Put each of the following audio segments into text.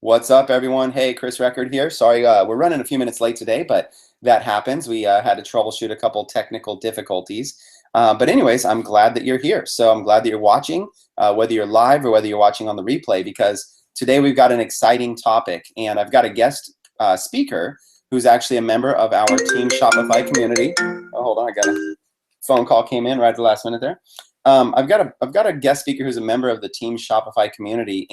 What's up, everyone? Hey, Chris Record here. Sorry, we're running a few minutes late today, but that happens. We had to troubleshoot a couple technical difficulties. But anyways, I'm glad that you're here. So I'm glad that you're watching, whether you're live or whether you're watching on the replay, because today we've got an exciting topic. And I've got a guest speaker who's actually a member of our Team Shopify community. Oh, hold on, I got a phone call came in right at the last minute there. I've got a guest speaker who's a member of the Team Shopify community,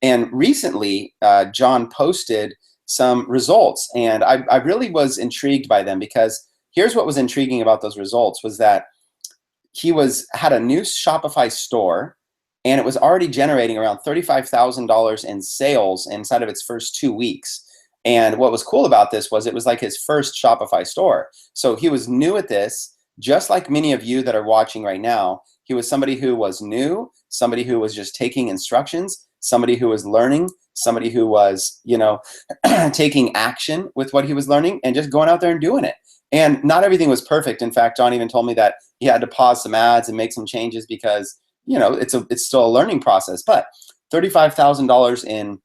and recently, Jon posted some results, and I really was intrigued by them because here's what was intriguing about those results was that he had a new Shopify store, and it was already generating around $35,000 in sales inside of its first 2 weeks. And what was cool about this was it was like his first Shopify store. So he was new at this, just like many of you that are watching right now. He was somebody who was new, somebody who was just taking instructions, somebody who was learning, somebody who was, taking action with what he was learning and just going out there and doing it. And not everything was perfect. In fact, Jon even told me that he had to pause some ads and make some changes because, it's still a learning process. But $35,000 in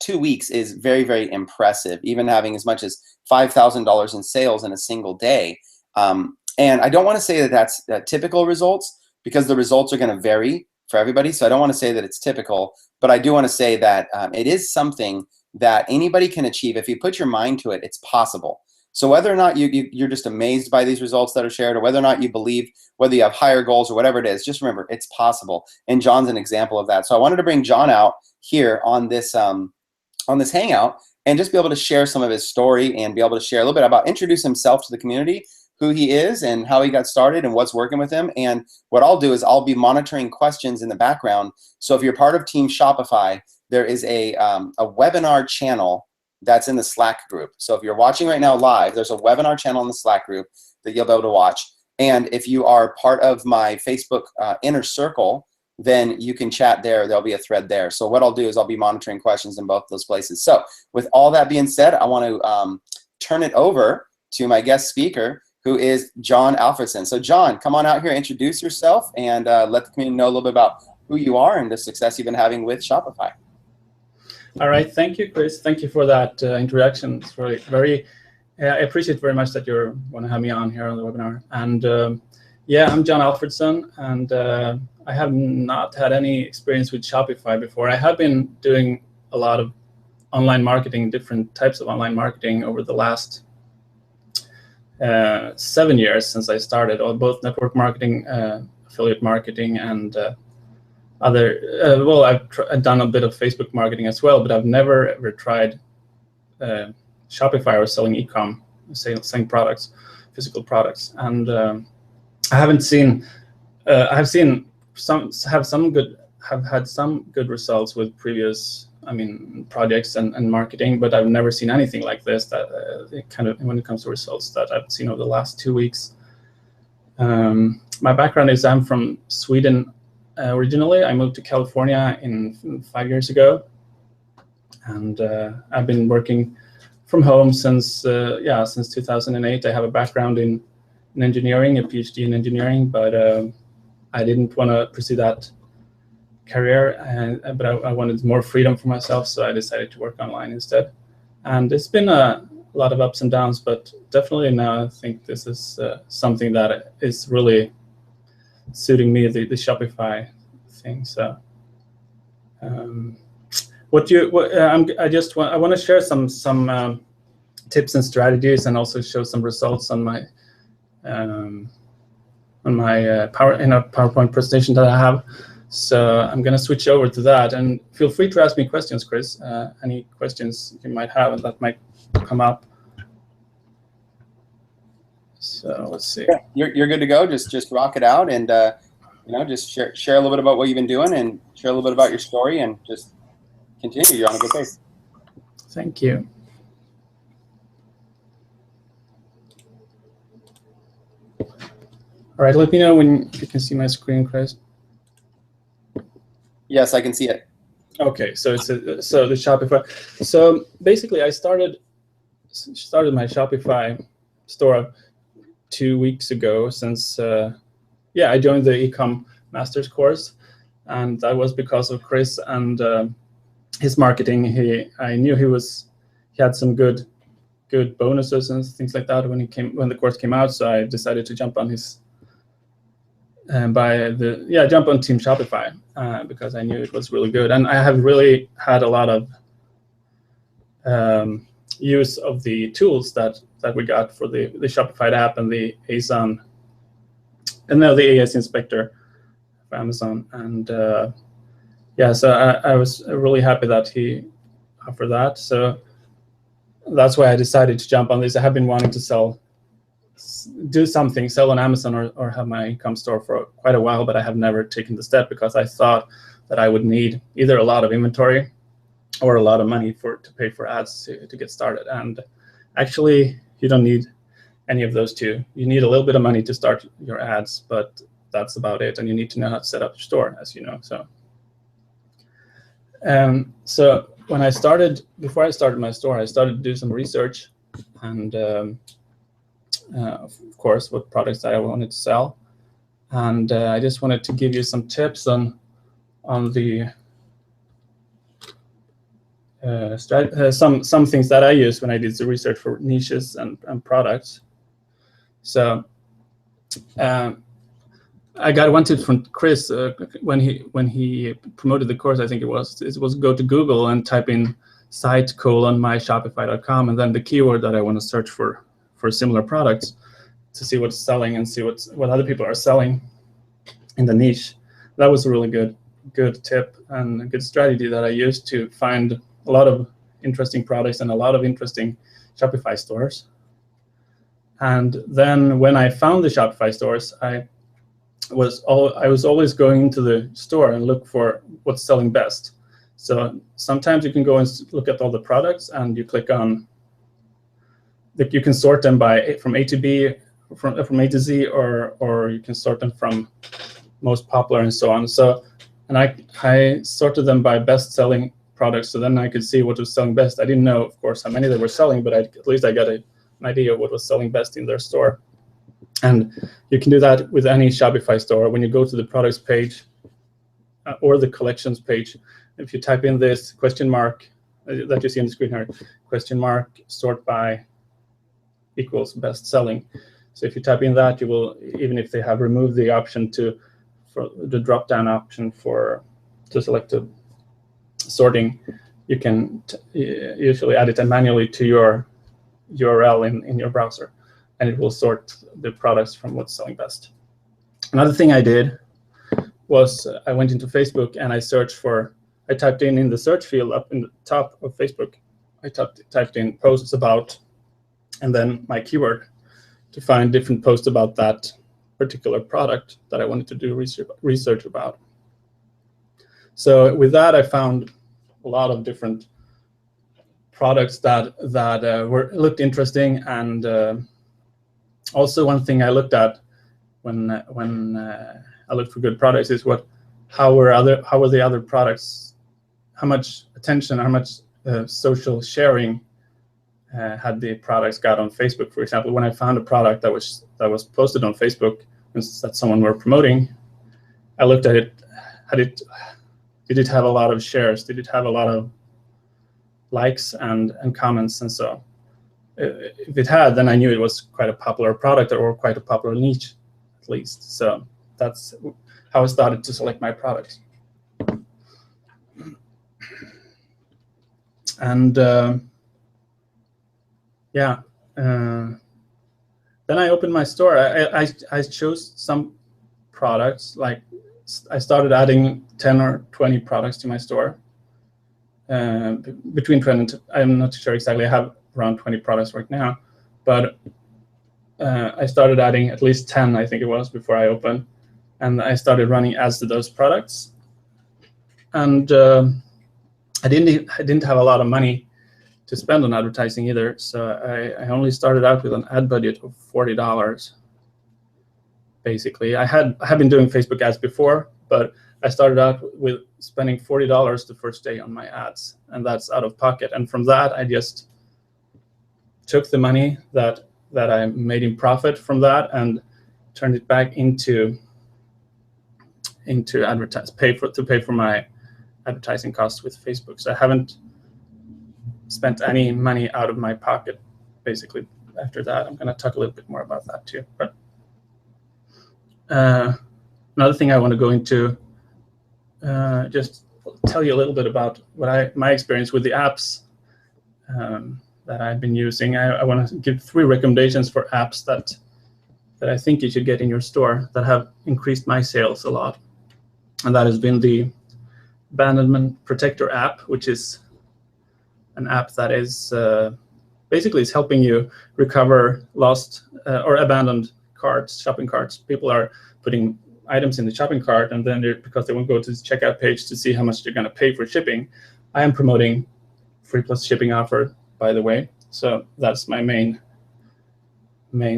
2 weeks is very, very impressive, even having as much as $5,000 in sales in a single day. And I don't want to say that that's typical results because the results are going to vary for everybody. So I don't want to say that it's typical, but I do want to say that it is something that anybody can achieve. If you put your mind to it, it's possible. So whether or not you're just amazed by these results that are shared, or whether or not you believe, whether you have higher goals or whatever it is, just remember it's possible. And Jon's an example of that. So I wanted to bring Jon out here on this hangout and just be able to share some of his story and be able to share a little bit about introduce himself to the community, who he is and how he got started and what's working with him. And what I'll do is I'll be monitoring questions in the background. So if you're part of Team Shopify, there is a webinar channel that's in the Slack group. So if you're watching right now live, there's a webinar channel in the Slack group that you'll be able to watch. And if you are part of my Facebook inner circle, then you can chat there. There'll be a thread there. So what I'll do is I'll be monitoring questions in both those places. So with all that being said, I want to turn it over to my guest speaker, who is Jon Alfredsson. So Jon, come on out here, introduce yourself, and let the community know a little bit about who you are and the success you've been having with Shopify. All right, thank you, Chris. Thank you for that introduction. It's very I appreciate very much that you want to have me on here on the webinar. And yeah, I'm Jon Alfredsson, and I have not had any experience with Shopify before. I have been doing a lot of online marketing, different types of online marketing over the last 7 years since I started, or both network marketing, affiliate marketing, and other. Well, I've done a bit of Facebook marketing as well, but I've never ever tried Shopify or selling eComm, selling products, physical products. And I haven't seen. I've seen have had some good results with previous, projects and marketing, but I've never seen anything like this that kind of when it comes to results that I've seen over the last 2 weeks. My background is I'm from Sweden originally. I moved to California 5 years ago, and I've been working from home since 2008. I have a background in engineering, a PhD in engineering, but I didn't want to pursue that career, but I wanted more freedom for myself, so I decided to work online instead. And it's been a lot of ups and downs, but definitely now I think this is something that is really suiting me, the Shopify thing. So I want to share some tips and strategies, and also show some results on my PowerPoint presentation that I have. So I'm going to switch over to that, and feel free to ask me questions, Chris. Any questions you might have that might come up. So let's see. Yeah, you're good to go. Just rock it out, and just share a little bit about what you've been doing, and share a little bit about your story, and just continue. You're on a good pace. Thank you. All right, let me know when you can see my screen, Chris. Yes, I can see it. Okay, so the Shopify. So basically, I started my Shopify store 2 weeks ago. Since I joined the eComm Masters course, and that was because of Chris and his marketing. I knew he had some good bonuses and things like that when the course came out. So I decided to jump on jump on Team Shopify because I knew it was really good, and I have really had a lot of use of the tools that we got for the Shopify app and the ASON, and now the AS Inspector for Amazon. And so I was really happy that he offered that. So that's why I decided to jump on this. I have been wanting to sell on Amazon or have my eComm store for quite a while, but I have never taken the step because I thought that I would need either a lot of inventory or a lot of money to pay for ads to get started. And actually, you don't need any of those two. You need a little bit of money to start your ads, but that's about it. And you need to know how to set up your store, as you know. So before I started my store, I started to do some research and of course, what products I wanted to sell. And I just wanted to give you some tips on the some things that I use when I did the research for niches and products. So I got one tip from Chris when he promoted the course. I think it was go to Google and type in site:myshopify.com and then the keyword that I want to search for similar products to see what's selling and see what other people are selling in the niche. That was a really good tip and a good strategy that I used to find a lot of interesting products and a lot of interesting Shopify stores. And then when I found the Shopify stores, I was always going into the store and look for what's selling best. So sometimes you can go and look at all the products and you click on, you can sort them from A to B, from A to Z, or you can sort them from most popular and so on. So, and I sorted them by best-selling products, so then I could see what was selling best. I didn't know, of course, how many they were selling, but at least I got an idea of what was selling best in their store. And you can do that with any Shopify store. When you go to the products page or the collections page, if you type in this question mark that you see on the screen here, question mark sort by equals best selling. So if you type in that, you will, even if they have removed the option for the drop down option to select the sorting, you can usually add it manually to your URL in your browser, and it will sort the products from what's selling best. Another thing I did was I went into Facebook and I typed in the search field up in the top of Facebook, I typed in posts about, and then my keyword to find different posts about that particular product that I wanted to do research about. So with that, I found a lot of different products that looked interesting. And also one thing I looked at when I looked for good products is how were the other products, how much attention, how much social sharing had the products got on Facebook. For example, when I found a product that was posted on Facebook that someone were promoting, I looked at it. Did it have a lot of shares? Did it have a lot of likes and comments? And so if it had, then I knew it was quite a popular product or quite a popular niche, at least. So that's how I started to select my products. And then I opened my store. I chose some products, like I started adding 10 or 20 products to my store. Between 20 and I'm not sure exactly. I have around 20 products right now, but I started adding at least 10, I think it was, before I opened, and I started running ads to those products. And I didn't have a lot of money to spend on advertising either, so I only started out with an ad budget of $40. Basically, I had been doing Facebook ads before, but I started out with spending $40 the first day on my ads, and that's out of pocket. And from that, I just took the money that I made in profit from that and turned it back into to pay for my advertising costs with Facebook. So I haven't spent any money out of my pocket, basically, after that. I'm going to talk a little bit more about that too. But another thing I want to go into, just tell you a little bit about my experience with the apps that I've been using. I want to give 3 recommendations for apps that I think you should get in your store that have increased my sales a lot. And that has been the Abandonment Protector app, which is an app that is basically is helping you recover lost or abandoned carts, shopping carts. People are putting items in the shopping cart, and then because they won't go to the checkout page to see how much they're going to pay for shipping. I am promoting free plus shipping offer, by the way. So that's my main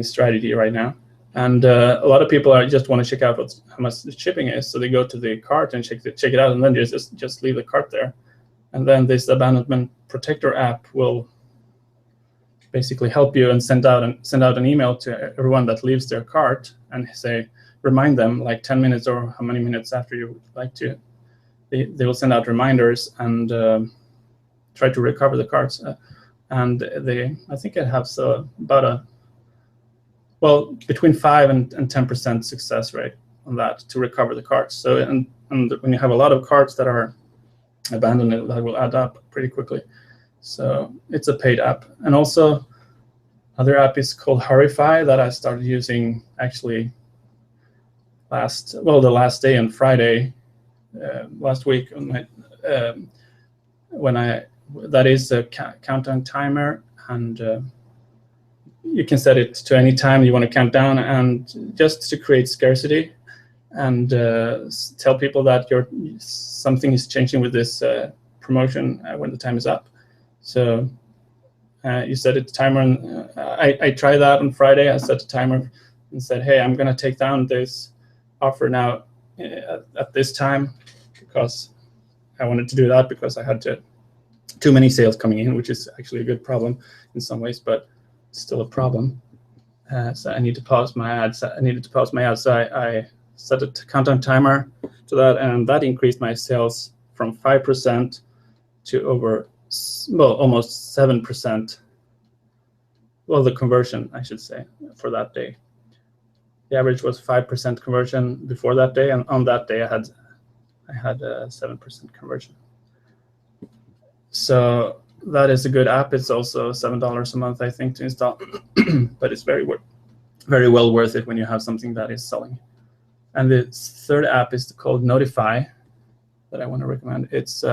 strategy right now. And a lot of people just want to check out how much the shipping is. So they go to the cart and check it out, and then just leave the cart there. And then this Abandonment Protector app will basically help you and send out an email to everyone that leaves their cart and say, remind them like 10 minutes or how many minutes after you would like to. They will send out reminders and try to recover the carts. And I think it has about between 5 and 10% success rate on that to recover the carts. So and when you have a lot of carts that are abandoned, that will add up pretty quickly. So it's a paid app. And also another app is called Hurryfy that I started using actually the last day on Friday last week. That is a countdown timer, and you can set it to any time you want to count down, and just to create scarcity and tell people that something is changing with this promotion when the time is up. So you set it to timer, and I tried that on Friday. I set a timer and said, hey, I'm going to take down this offer now at this time, because I wanted to do that because I had too many sales coming in, which is actually a good problem in some ways, but still a problem. So I need to pause my ads. So I set a countdown timer to that, and that increased my sales from 5% to almost 7%. Well, the conversion, I should say, for that day. The average was 5% conversion before that day, and on that day I had a 7% conversion. So that is a good app. It's also $7 a month, I think, to install, but it's very well worth it when you have something that is selling. And the third app is called Notify that I want to recommend. It's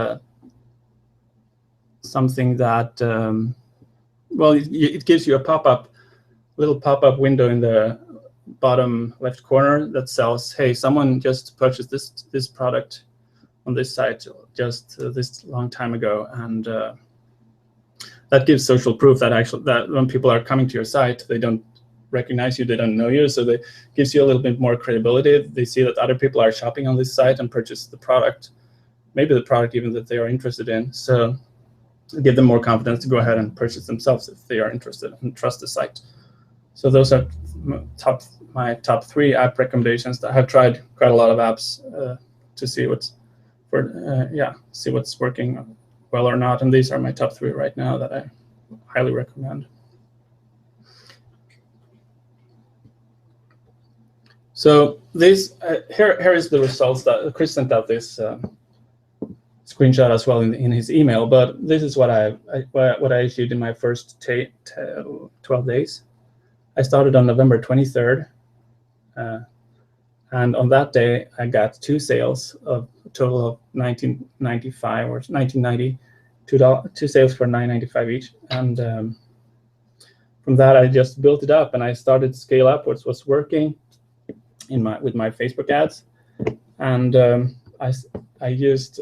something that it gives you a little pop-up window in the bottom left corner that says, hey, someone just purchased this product on this site just this long time ago, and that gives social proof that when people are coming to your site, they don't recognize you, they don't know you, so it gives you a little bit more credibility. They see that other people are shopping on this site and purchase the product, maybe the product even that they are interested in. So give them more confidence to go ahead and purchase themselves if they are interested and trust the site. So those are my top 3 app recommendations. I have tried quite a lot of apps to see what's working well or not, and these are my top 3 right now that I highly recommend. So these here is the results that Chris sent out this screenshot as well in his email. But this is what I issued in my first 12 days. I started on November 23rd, and on that day I got 2 sales of a total of $19.95 or $19.90, 2 sales for $9.95 each, and from that I just built it up and I started to scale up what's working with my Facebook ads, and I used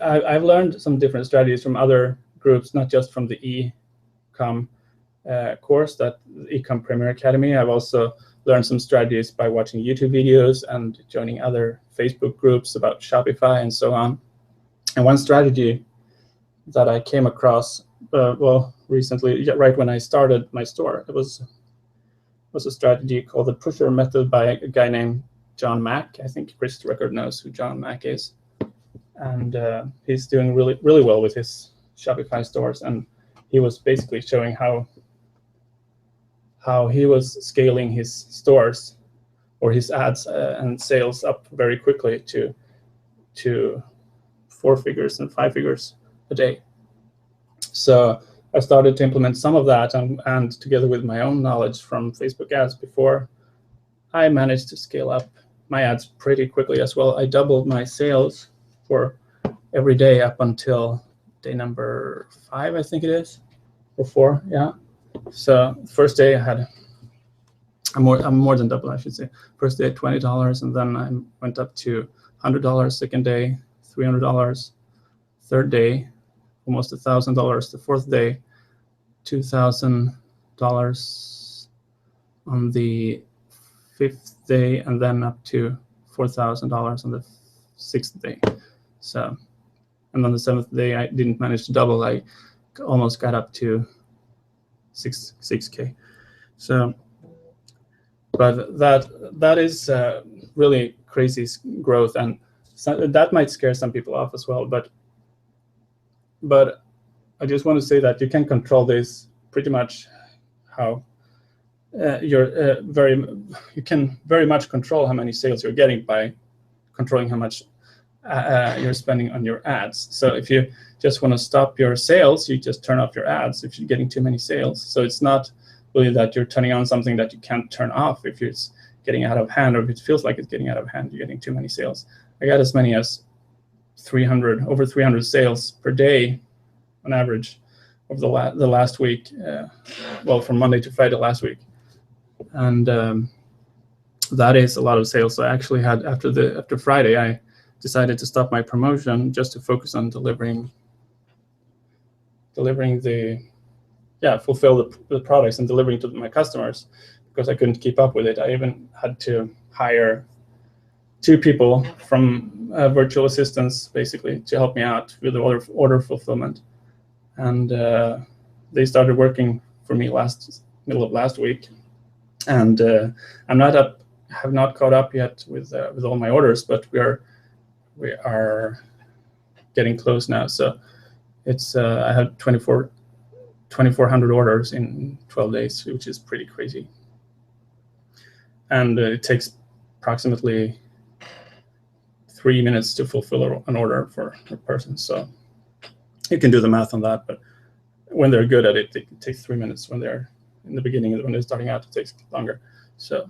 I've learned some different strategies from other groups, not just from the eComm course, that eComm Premier Academy. I've also learned some strategies by watching YouTube videos and joining other Facebook groups about Shopify and so on. And one strategy that I came across recently, right when I started my store, it was a strategy called the pusher method by a guy named John Mack. I think Chris Record knows who John Mack is. and he's doing really well with his Shopify stores. And he was basically showing how he was scaling his stores or his ads and sales up very quickly to 4 figures and 5 figures a day. So I started to implement some of that, and together with my own knowledge from Facebook ads before, I managed to scale up my ads pretty quickly as well. I doubled my sales for every day up until day number 5, I think it is, or 4, yeah. So first day I had I'm more than double, I should say. First day $20, and then I went up to $100. Second day $300. Third day almost $1,000. The fourth day $2,000 on the fifth day, and then up to $4,000 on the sixth day. So, and on the seventh day I didn't manage to double. I almost got up to 6K. So, but that is really crazy growth, and so that might scare some people off as well. But I just want to say that you can control this pretty much how you can very much control how many sales you're getting by controlling how much you're spending on your ads. So if you just want to stop your sales, you just turn off your ads if you're getting too many sales. So it's not really that you're turning on something that you can't turn off if it's getting out of hand, or if it feels like it's getting out of hand, you're getting too many sales. I got as many as over 300 sales per day on average over the last week, well, from Monday to Friday last week. And that is a lot of sales. So I actually had, after Friday, I decided to stop my promotion just to focus on delivering fulfill the products and delivering to my customers, because I couldn't keep up with it. I even had to hire 2 people from virtual assistants, basically, to help me out with the order fulfillment. And they started working for me middle of last week. And have not caught up yet with all my orders, but we are getting close now. So it's I have 2,400 orders in 12 days, which is pretty crazy. And it takes approximately 3 minutes to fulfill an order for a person. So you can do the math on that, but when they're good at it, it takes 3 minutes. When they're in the beginning, when they're starting out, it takes longer. So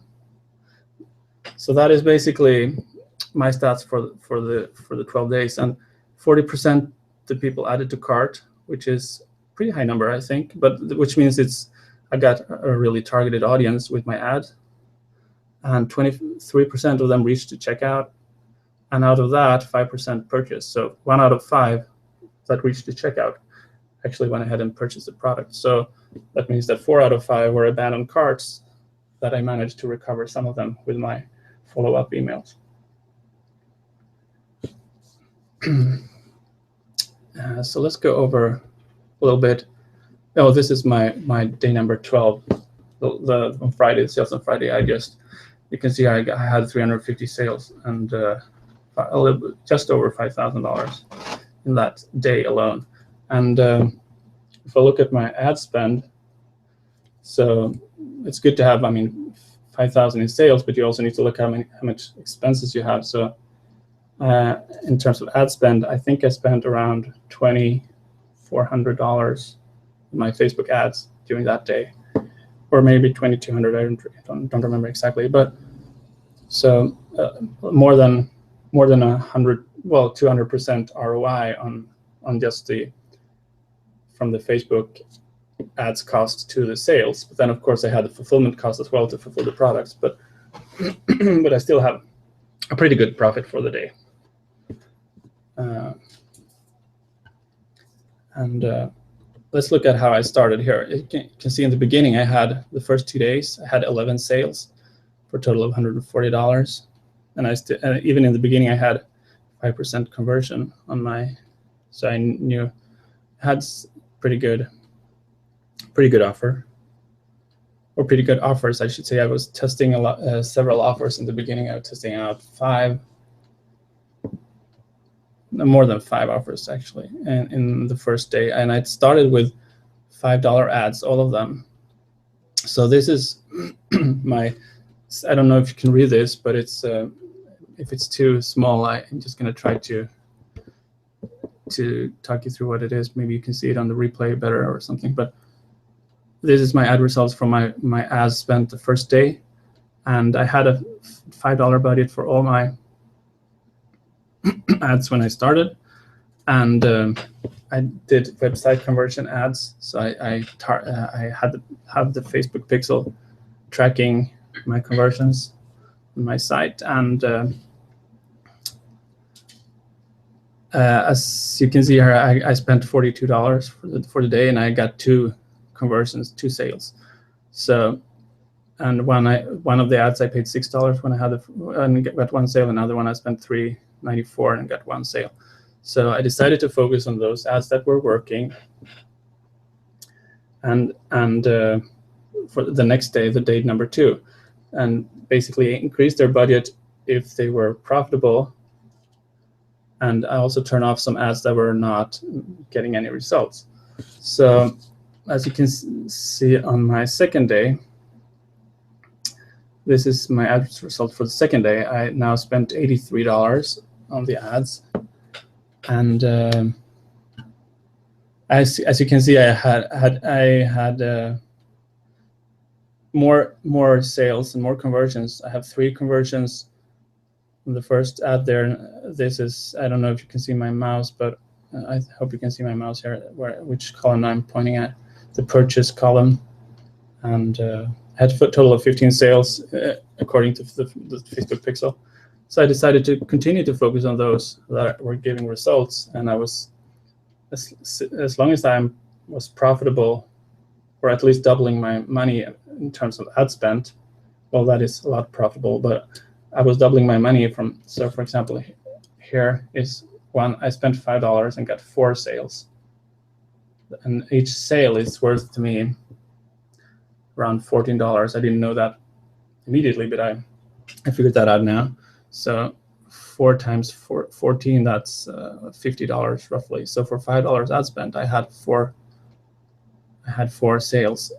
that is basically my stats for the 12 days, and 40% the people added to cart, which is pretty high number, I think, but which means I got a really targeted audience with my ad, and 23% of them reached to checkout, and out of that 5% purchased. So 1 out of 5 that reached the checkout actually went ahead and purchased the product. So that means that 4 out of 5 were abandoned carts that I managed to recover some of them with my follow-up emails. So let's go over a little bit. Oh, this is my day number 12. On Friday, sales on Friday, you can see I had 350 sales and just over $5,000 in that day alone. And if I look at my ad spend, so it's good to have, 5,000 in sales, but you also need to look how much expenses you have. So in terms of ad spend, I think I spent around $2,400 in my Facebook ads during that day, or maybe $2,200. I don't remember exactly, but so more than 200% ROI on just from the Facebook ads cost to the sales. But then of course I had the fulfillment cost as well to fulfill the products, but but I still have a pretty good profit for the day. Let's look at how I started here. You can see in the beginning, the first 2 days, I had 11 sales for a total of $140. And even in the beginning, I had 5% conversion on so I knew I had pretty good offer, or pretty good offers, I should say. I was testing several offers in the beginning. I was testing out 5 more than 5 offers actually, and in the first day. And I started with $5 ads, all of them. So this is my, I don't know if you can read this, but it's if it's too small, I'm just going to try to talk you through what it is. Maybe you can see it on the replay better or something. But this is my ad results from my ads spent the first day, and I had a $5 budget for all my ads when I started, and I did website conversion ads. So I have the Facebook pixel tracking my conversions on my site, and as you can see here, I spent $42 for the day, and I got 2 conversions, 2 sales. So, and one of the ads I paid $6 when I had and got 1 sale. Another one I spent $3.94 and got 1 sale. So I decided to focus on those ads that were working, and for the next day, the day number 2, and basically increase their budget if they were profitable. And I also turn off some ads that were not getting any results. So as you can see on my second day, this is my ad result for the second day. I now spent $83 on the ads. And as you can see, I had more sales and more conversions. I have 3 conversions on the first ad there. This is, I don't know if you can see my mouse, but I hope you can see my mouse here, which column I'm pointing at, the purchase column. And I had a total of 15 sales according to the Facebook pixel. So I decided to continue to focus on those that were giving results, and I was, as long as I was profitable, or at least doubling my money in terms of ad spend. Well, that is a lot profitable, but I was doubling my money from. So, for example, here is one. I spent $5 and got 4 sales, and each sale is worth to me around $14. I didn't know that immediately, but I figured that out now. So 4 times 14, that's $50 roughly. So for $5 ad spent, I had 4 sales.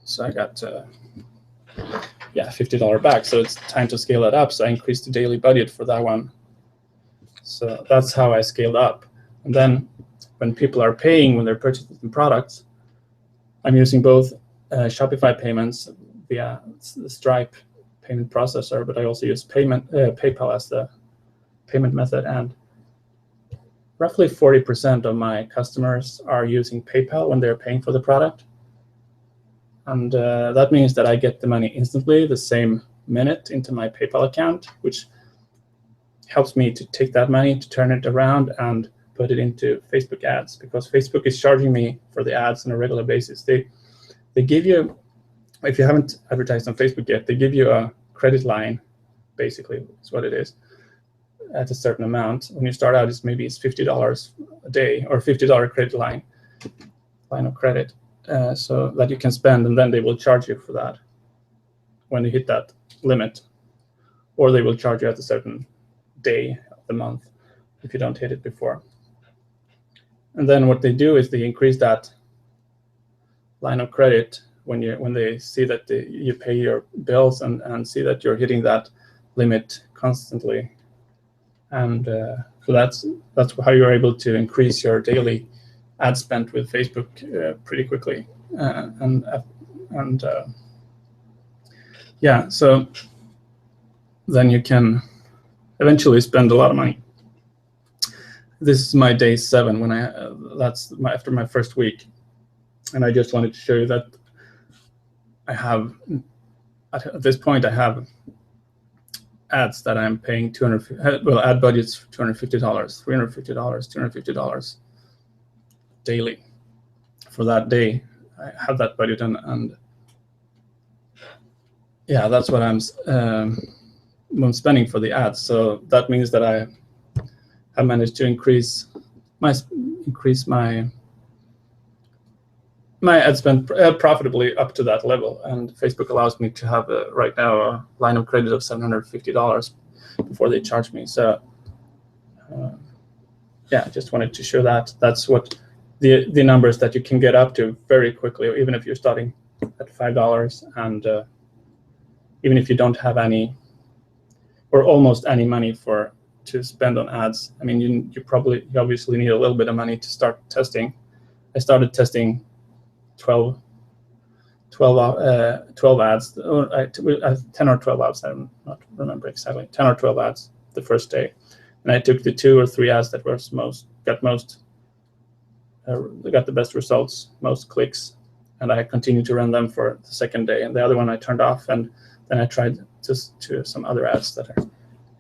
So I got $50 back. So it's time to scale that up. So I increased the daily budget for that one. So that's how I scaled up. And then when people are paying, when they're purchasing products, I'm using both Shopify payments via the Stripe payment processor, but I also use PayPal as the payment method. And roughly 40% of my customers are using PayPal when they're paying for the product. And that means that I get the money instantly, the same minute, into my PayPal account, which helps me to take that money, to turn it around and put it into Facebook ads, because Facebook is charging me for the ads on a regular basis. They give you, if you haven't advertised on Facebook yet, they give you a credit line, basically, is what it is, at a certain amount. When you start out, it's $50 a day, or $50 credit line of credit, so that you can spend, and then they will charge you for that when you hit that limit, or they will charge you at a certain day of the month if you don't hit it before. And then what they do is they increase that line of credit when they see that you pay your bills and see that you're hitting that limit constantly. And so that's how you're able to increase your daily ad spend with Facebook pretty quickly. So then you can eventually spend a lot of money. This is my day 7 when after my first week, and I just wanted to show you that I have, at this point, I have ads that I'm paying ad budgets $250, $350, $250 daily for that day. I have that budget, and that's what I'm spending for the ads. So that means that I have managed to increase my ad spend profitably up to that level, and Facebook allows me to have right now a line of credit of $750 before they charge me. So yeah, just wanted to show that that's what the numbers that you can get up to very quickly, even if you're starting at $5, and even if you don't have any or almost any money to spend on ads. I mean, you obviously need a little bit of money to start testing. I started testing 12 ads, 10 or 12 ads, I don't remember exactly, 10 or 12 ads the first day. And I took the 2 or 3 ads that were got the best results, most clicks, and I continued to run them for the second day. And the other one I turned off, and then I tried just to some other ads that are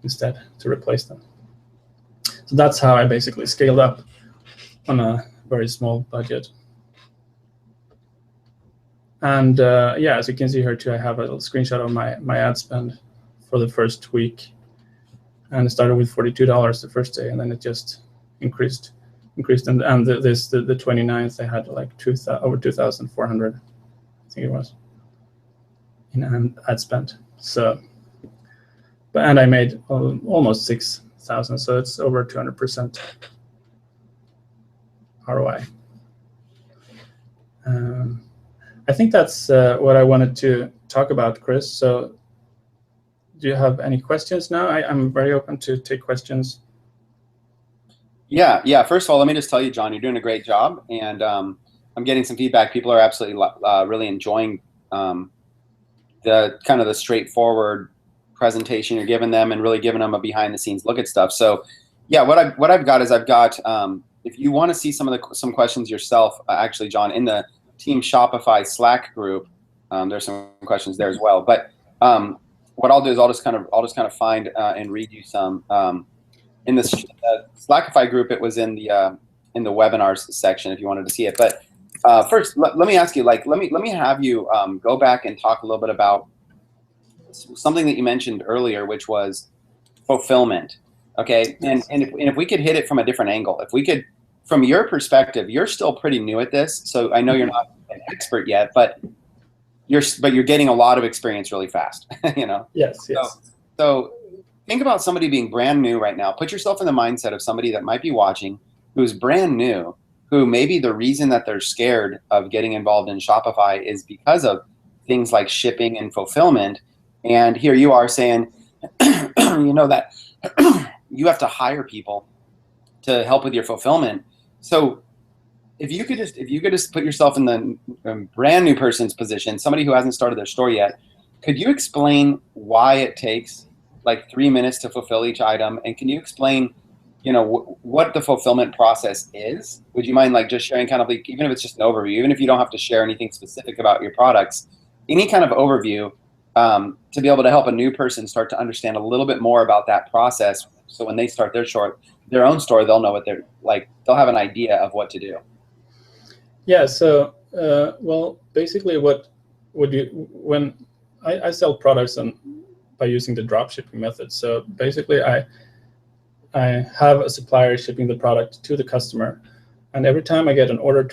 instead to replace them. So that's how I basically scaled up on a very small budget. And yeah, as you can see here too, I have a little screenshot of my ad spend for the first week. And it started with $42 the first day, and then it just increased. And the 29th, I had like over 2,400, I think it was, in ad spend. So, and I made almost 6,000, so it's over 200% ROI. I think that's what I wanted to talk about, Chris. So do you have any questions now? I'm very open to take questions. Yeah. First of all, let me just tell you, Jon, you're doing a great job, and I'm getting some feedback. People are absolutely really enjoying the kind of the straightforward presentation you're giving them, and really giving them a behind-the-scenes look at stuff. So, yeah, what I've got is if you want to see some questions yourself, actually, Jon, in the Team Shopify Slack group, there's some questions there as well. But what I'll do is I'll just kind of find and read you some. In the Slackify group, it was in the webinars section if you wanted to see it. But first, let me ask you, let me have you go back and talk a little bit about something that you mentioned earlier, which was fulfillment. Okay, and if we could hit it from a different angle, if we could, from your perspective, you're still pretty new at this, so I know you're not an expert yet, but you're getting a lot of experience really fast. Yes. So think about somebody being brand new right now. Put yourself in the mindset of somebody that might be watching who's brand new, who maybe the reason that they're scared of getting involved in Shopify is because of things like shipping and fulfillment. And here you are saying, that you have to hire people to help with your fulfillment. So if you could just put yourself in the brand new person's position, somebody who hasn't started their store yet, could you explain why it takes like 3 minutes to fulfill each item? And can you explain, what the fulfillment process is? Would you mind just sharing kind of even if it's just an overview, even if you don't have to share anything specific about your products, any kind of overview to be able to help a new person start to understand a little bit more about that process. So when they start their own store, they'll know what they're like, they'll have an idea of what to do. Yeah, so, well, basically when I sell products by using the drop shipping method. So basically I have a supplier shipping the product to the customer, and every time I get an order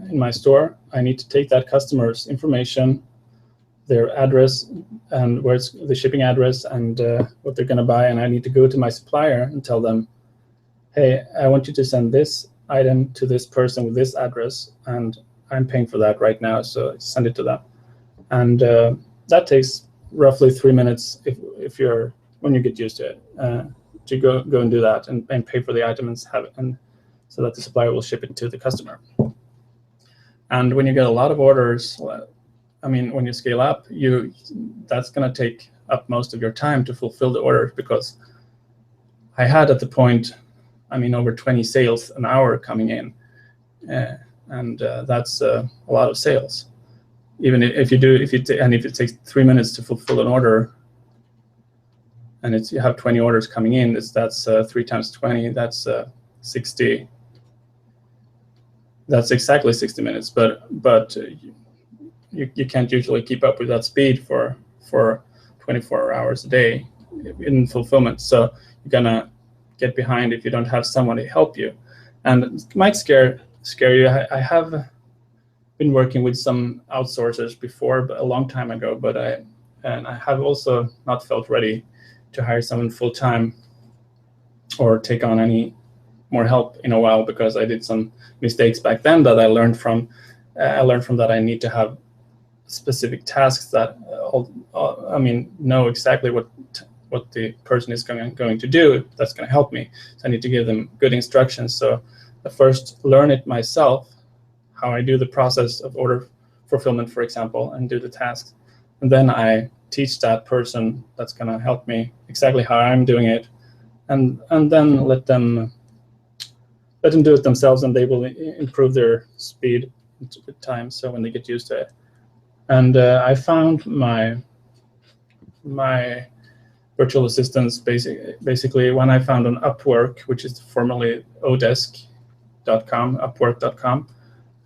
in my store, I need to take that customer's information, their address, and where's the shipping address, and what they're going to buy, and I need to go to my supplier and tell them, hey, I want you to send this item to this person with this address, and I'm paying for that right now, so send it to them. And that takes roughly 3 minutes when you get used to it, to go and do that and pay for the item and so that the supplier will ship it to the customer. And when you get a lot of orders, when you scale up, that's going to take up most of your time to fulfill the order, because I had at the point, over 20 sales an hour coming in, and that's a lot of sales. Even if it takes 3 minutes to fulfill an order, and you have 20 orders coming in, that's 3 times 20, that's 60. That's exactly 60 minutes, but you can't usually keep up with that speed for 24 hours a day in fulfillment. So you're gonna get behind if you don't have someone to help you, and it might scare you. I have been working with some outsourcers before, but a long time ago, but I have also not felt ready to hire someone full-time or take on any more help in a while, because I did some mistakes back then that I learned from. I learned from that I need to have specific tasks that know exactly what the person is going to do. That's going to help me. So I need to give them good instructions. So I first learn it myself, how I do the process of order fulfillment, for example, and do the tasks. And then I teach that person that's going to help me exactly how I'm doing it, and then let them do it themselves, and they will improve their speed with time. So when they get used to it, and I found my virtual assistants basically when I found on Upwork, which is formerly Odesk.com, Upwork.com,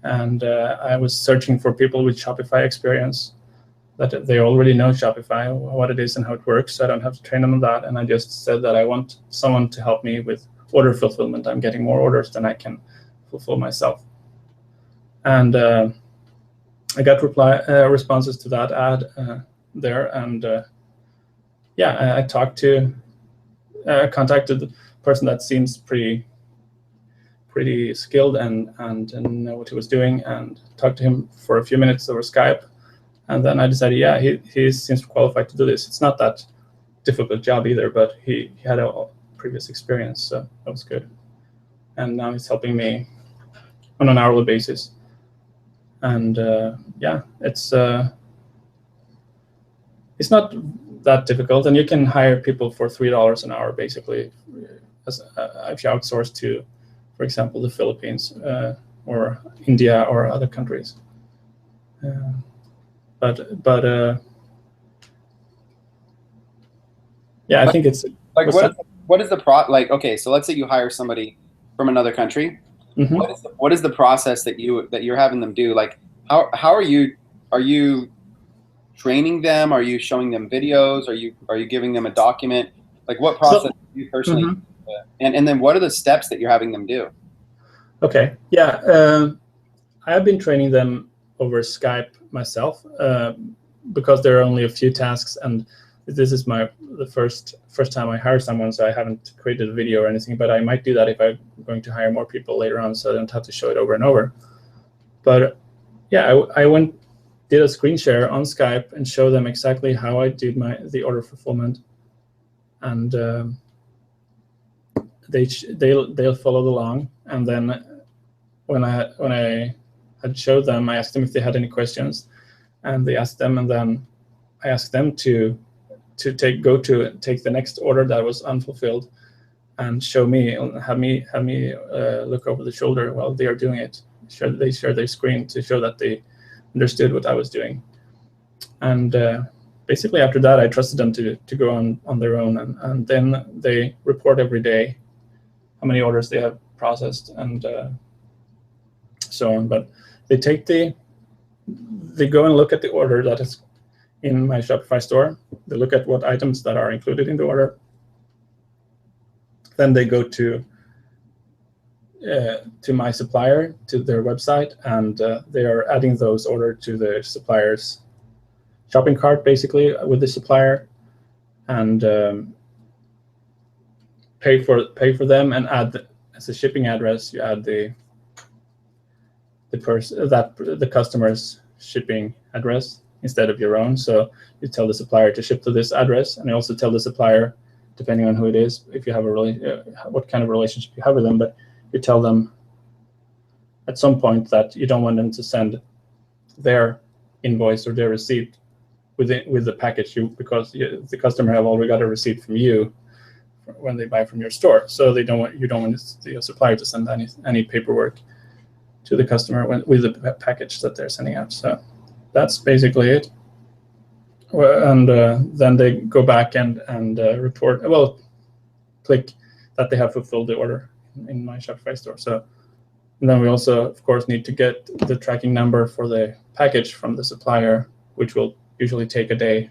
and I was searching for people with Shopify experience, that they already know Shopify, what it is and how it works, so I don't have to train them on that. And I just said that I want someone to help me with order fulfillment. I'm getting more orders than I can fulfill myself. And I got responses to that ad there, and I contacted the person that seems pretty skilled and know what he was doing, and talked to him for a few minutes over Skype. And then I decided, yeah, he seems qualified to do this. It's not that difficult job either, but he had a previous experience, so that was good. And now he's helping me on an hourly basis. And it's not that difficult, and you can hire people for $3 an hour basically, if you outsource to, for example, the Philippines or India or other countries. I think it's like what is the okay, so let's say you hire somebody from another country. Mm-hmm. What is the process that you're having them do? Like how are you training them? Are you showing them videos? Are you giving them a document? Like what process do you personally mm-hmm. And then what are the steps that you're having them do? Okay, yeah, I have been training them over Skype myself, because there are only a few tasks, and this is the first time I hire someone, so I haven't created a video or anything, but I might do that if I'm going to hire more people later on, so I don't have to show it over and over. But yeah, I did a screen share on Skype and show them exactly how I did the order fulfillment, and they'll follow along. And then when I had showed them, I asked them if they had any questions, and they asked them, and then I asked them to take the next order that was unfulfilled, and have me look over the shoulder while they are doing it. They share their screen to show that they understood what I was doing, and basically after that I trusted them to go on their own, and then they report every day how many orders they have processed and so on. But they go and look at the order that is in my Shopify store. They look at what items that are included in the order. Then they go to my supplier, to their website, and they are adding those orders to the supplier's shopping cart, basically, with the supplier, and pay for them, and add as a shipping address. You add the customer's shipping address instead of your own. So you tell the supplier to ship to this address, and you also tell the supplier, depending on who it is, if you have what kind of relationship you have with them, but you tell them at some point that you don't want them to send their invoice or their receipt with the package, because the customer have already got a receipt from you when they buy from your store. So you don't want the supplier to send any paperwork to the customer with the package that they're sending out. So that's basically it. And then they go back and report, click that they have fulfilled the order in my Shopify store. So, and then we also, of course, need to get the tracking number for the package from the supplier, which will usually take a day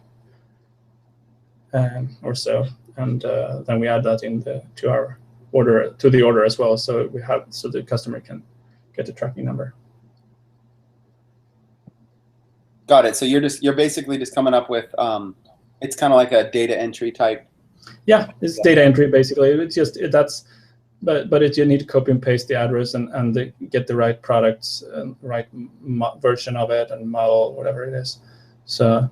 or so. And then we add that to our order, to the order as well. So the customer can get the tracking number. Got it. So you're basically just coming up with it's kind of like a data entry type. Yeah, it's data entry basically. It's just that's but you need to copy and paste the address and get the right products, right version of it and model, whatever it is. So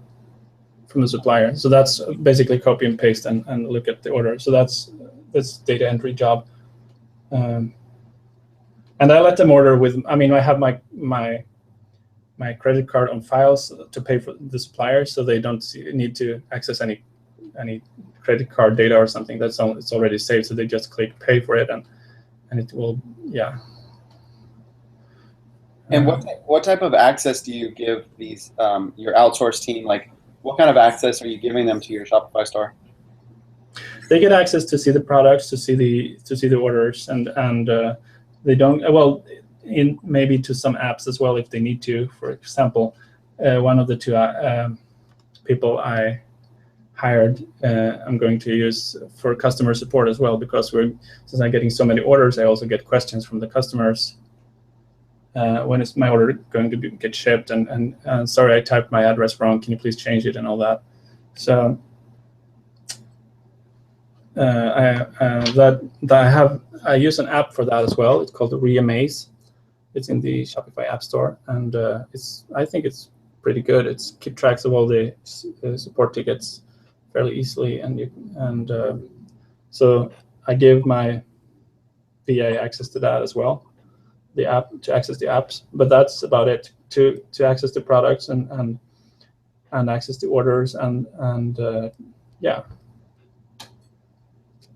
from the supplier. So that's basically copy and paste and look at the order. So that's data entry job. And I let them order with, I mean, I have my credit card on files to pay for the supplier, so they don't need to access any credit card data or something. It's already saved, so they just click pay for it, and it will, yeah. And what type of access do you give these your outsourced team? Like, what kind of access are you giving them to your Shopify store? They get access to see the products, to see the orders, and they don't, well, in maybe to some apps as well if they need to. For example, one of the two people I hired, I'm going to use for customer support as well, because since I'm getting so many orders, I also get questions from the customers. When is my order going to get shipped? And sorry, I typed my address wrong. Can you please change it, and all that? So I use an app for that as well. It's called Reamaze. It's in the Shopify App Store, and I think it's pretty good. It's keep tracks of all the support tickets fairly easily, and so I give my VA access to that as well, the app, to access the apps. But that's about it, to access the products and access the orders and yeah.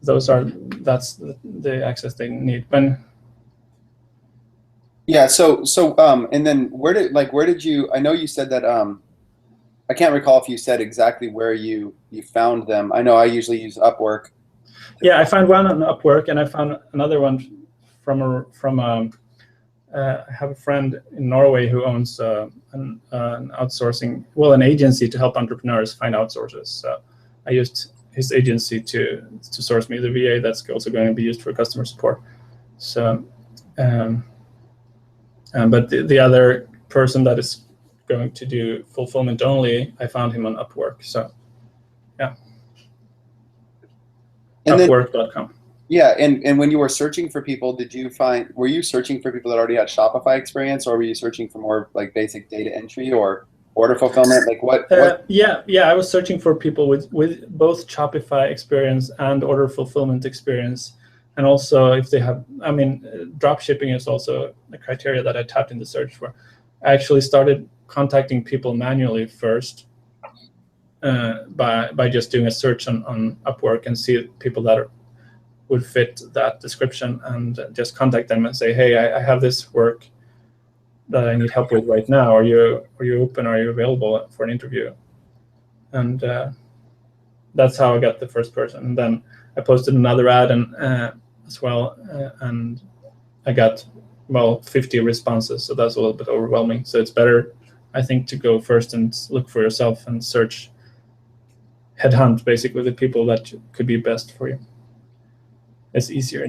That's the access they need. Yeah. So and then where did you? I know you said that. I can't recall if you said exactly where you found them. I know I usually use Upwork. Yeah, I found one on Upwork, and I found another one from I have a friend in Norway who owns an outsourcing, an agency to help entrepreneurs find outsourcers. So I used his agency to source me the VA that's also going to be used for customer support. So, but the other person that is going to do fulfillment only, I found him on Upwork. So, yeah, Upwork.com. Yeah, and when you were searching for people, were you searching for people that already had Shopify experience, or were you searching for more like basic data entry or order fulfillment? Like what? Yeah, I was searching for people with both Shopify experience and order fulfillment experience, and also if they have, I mean, drop shipping is also a criteria that I tapped in the search for. I actually started contacting people manually first by just doing a search on Upwork and see people that would fit that description, and just contact them and say, hey, I have this work that I need help with right now. Are you open? Are you available for an interview? And that's how I got the first person. And then I posted another ad as well, and I got 50 responses. So that's a little bit overwhelming. So it's better, I think, to go first and look for yourself and search, headhunt basically the people that could be best for you. It's easier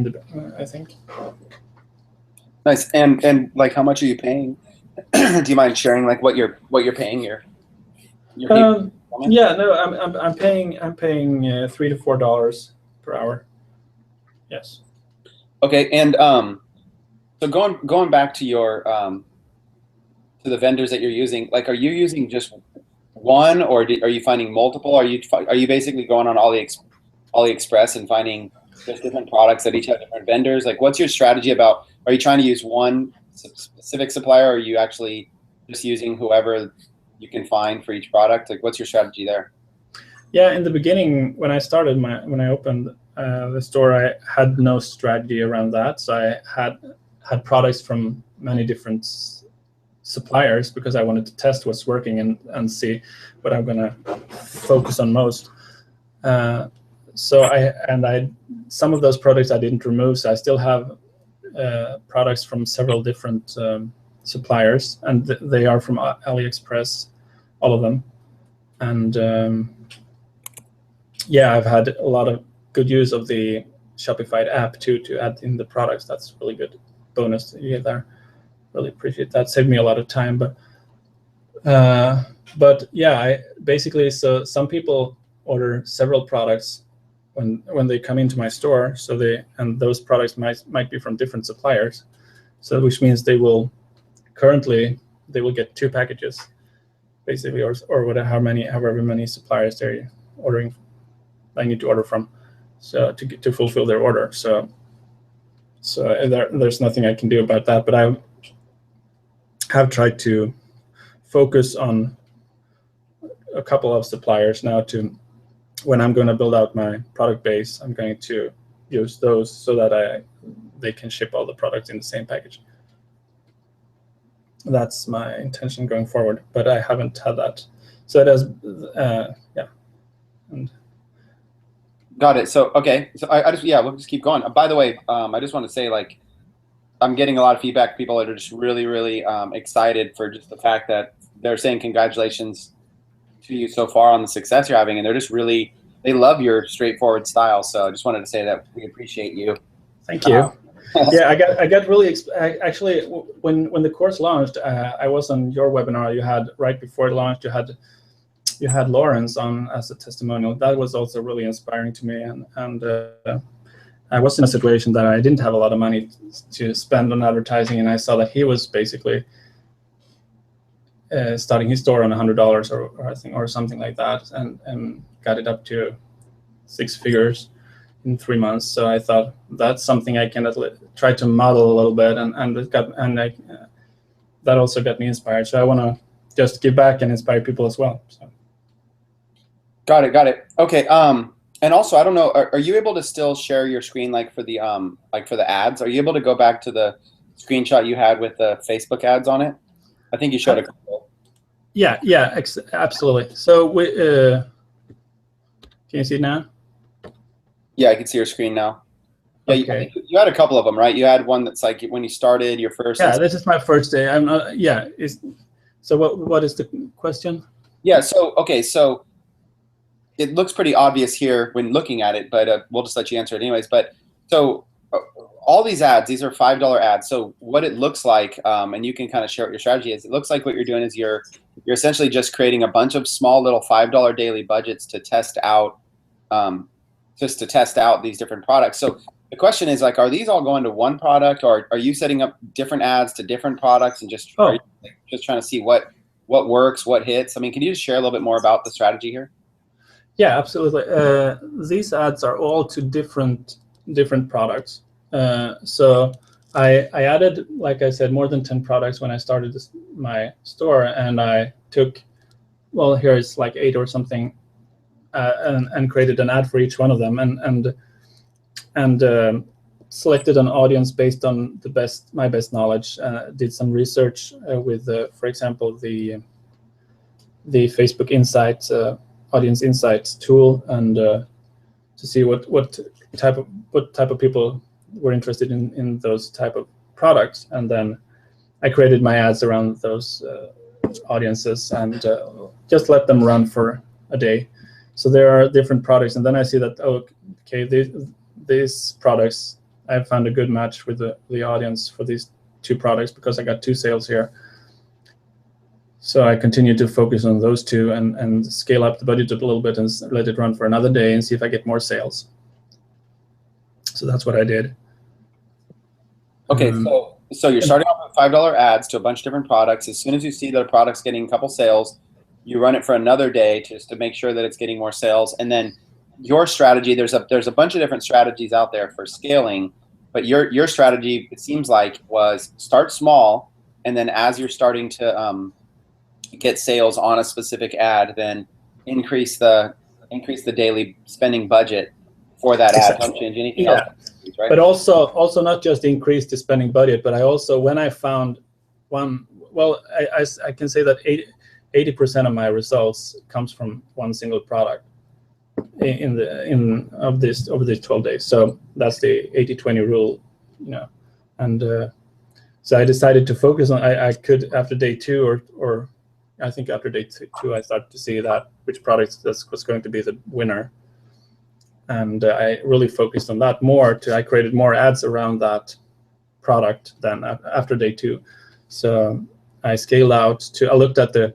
I think. Nice. And like, how much are you paying? Do you mind sharing like what you're paying your people? Yeah, no, I'm paying $3 to $4 per hour. Yes. Okay, and so going back to your to the vendors that you're using, like, are you using just one, or are you finding multiple? Are you basically going on AliExpress and finding just different products that each have different vendors? Like, what's your strategy about? Are you trying to use one specific supplier, or are you actually just using whoever you can find for each product? Like, what's your strategy there? Yeah, in the beginning, when I started when I opened the store, I had no strategy around that. So I had products from many different suppliers because I wanted to test what's working and see what I'm gonna focus on most. So some of those products I didn't remove, so I still have products from several different suppliers, and they are from AliExpress, all of them. And yeah, I've had a lot of good use of the Shopify app too, to add in the products. That's really good bonus you get there. Really appreciate that. Saved me a lot of time. But yeah, basically, so some people order several products when they come into my store. So those products might be from different suppliers. So which means they will get 2 packages, basically, or whatever, however many suppliers they're ordering. I need to order from, so to fulfill their order. So there's nothing I can do about that. But I have tried to focus on a couple of suppliers now to, when I'm going to build out my product base, I'm going to use those so that they can ship all the products in the same package. That's my intention going forward, but I haven't had that. So it has, yeah. And got it. So okay, so we'll just keep going. By the way, I just want to say, like, I'm getting a lot of feedback. People that are just really, really excited for just the fact that they're saying congratulations to you so far on the success you're having, and they're just really, they love your straightforward style. So I just wanted to say that we appreciate you. Thank you. Yeah, I got really actually when the course launched, I was on your webinar. You had right before it launched. You had Lawrence on as a testimonial. That was also really inspiring to me, and I was in a situation that I didn't have a lot of money to spend on advertising, and I saw that he was basically starting his store on $100 or something like that, and got it up to 6 figures in 3 months. So I thought that's something I can try to model a little bit, that also got me inspired. So I want to just give back and inspire people as well. So. Got it. Okay. And also, I don't know, are you able to still share your screen like for the ads? Are you able to go back to the screenshot you had with the Facebook ads on it? I think you showed a couple. Yeah, absolutely. So can you see it now? Yeah, I can see your screen now. Yeah, okay. You had a couple of them, right? You had one that's like when you started your first. Yeah, this is my first day. I'm not. Yeah. So what is the question? Yeah. So okay. So it looks pretty obvious here when looking at it, but we'll just let you answer it anyways. But so all these ads, these are $5 ads. So what it looks like, and you can kind of share what your strategy is. It looks like what you're doing is you're essentially just creating a bunch of small little $5 daily budgets to test out, these different products. So the question is, like, are these all going to one product, or are you setting up different ads to different products and just trying to see what works, what hits? I mean, can you just share a little bit more about the strategy here? Yeah, absolutely. These ads are all to different products. So I added, like I said, more than 10 products when I started my store, and I took, well, here it's like 8 or something, and created an ad for each one of them, and selected an audience based on my best knowledge. Did some research with, for example, the Facebook Insights audience insights tool, and to see what type of people were interested in those type of products, and then I created my ads around those audiences, and just let them run for a day. So there are different products, and then I see that, okay, these products, I found a good match with the audience for these 2 products because I got 2 sales here. So I continue to focus on those 2 and scale up the budget a little bit and let it run for another day and see if I get more sales. So that's what I did. Okay, so you're starting off with $5 ads to a bunch of different products. As soon as you see that a product's getting a couple sales, you run it for another day just to make sure that it's getting more sales. And then your strategy, there's a bunch of different strategies out there for scaling, but your strategy, it seems like, was start small, and then as you're starting to get sales on a specific ad, then increase the daily spending budget for that ad. Don't change anything else. Right? But also not just increase the spending budget, but I also, when I found one, well, I can say that 80% of my results comes from one single product over these 12 days. So that's the 80-20 rule, and so I decided to focus on. I could, after day 2 or I think after day 2, I started to see that which product was going to be the winner, and I really focused on that more. I created more ads around that product than after day 2. So I scaled out I looked at the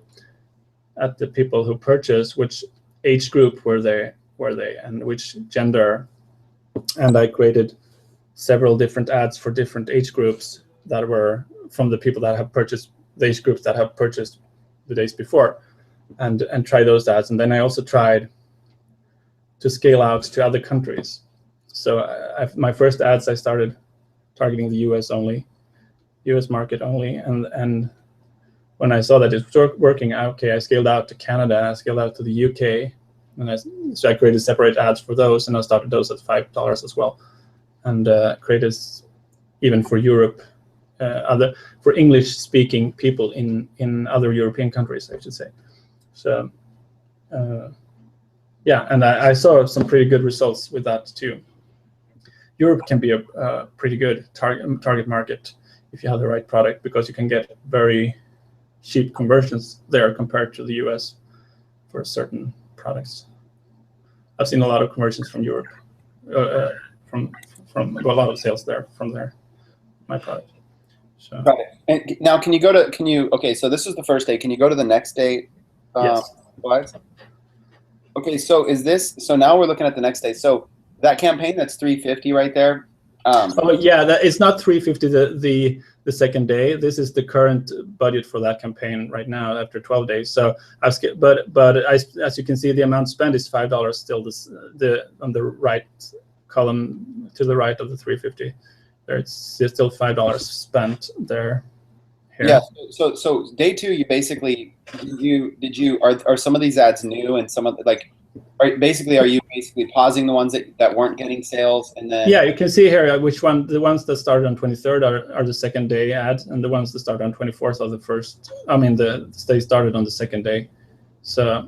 people who purchased, which age group were they were they and which gender. And I created several different ads for different age groups that were from the people that have purchased, the age groups that have purchased the days before, and try those ads. And then I also tried to scale out to other countries. So my first ads, I started targeting the US market only. And when I saw that it was working, okay, I scaled out to Canada, I scaled out to the UK, and so I created separate ads for those, and I started those at $5 as well, and created even for Europe, for English-speaking people in other European countries, I should say. So yeah, and I saw some pretty good results with that too. Europe can be a pretty good target market if you have the right product, because you can get very cheap conversions there compared to the US for certain products. I've seen a lot of conversions from Europe, from a lot of sales there from my product. So. Got it. And now, okay, so this is the first day. Can you go to the next day? Yes. Slides? Okay, so now we're looking at the next day. So that campaign, that's 350 right there. Oh yeah, it's not 350 the second day. This is the current budget for that campaign right now after 12 days. So as you can see, the amount spent is $5 still. On the right column to the right of the 350, there's still $5 spent there. Here. Yeah. So day two, you basically are some of these ads new, and some of are you basically pausing the ones that weren't getting sales, and then you can see here the ones that started on 23rd are the second day ads, and the ones that started on 24th are the first. I mean, they started on the second day. So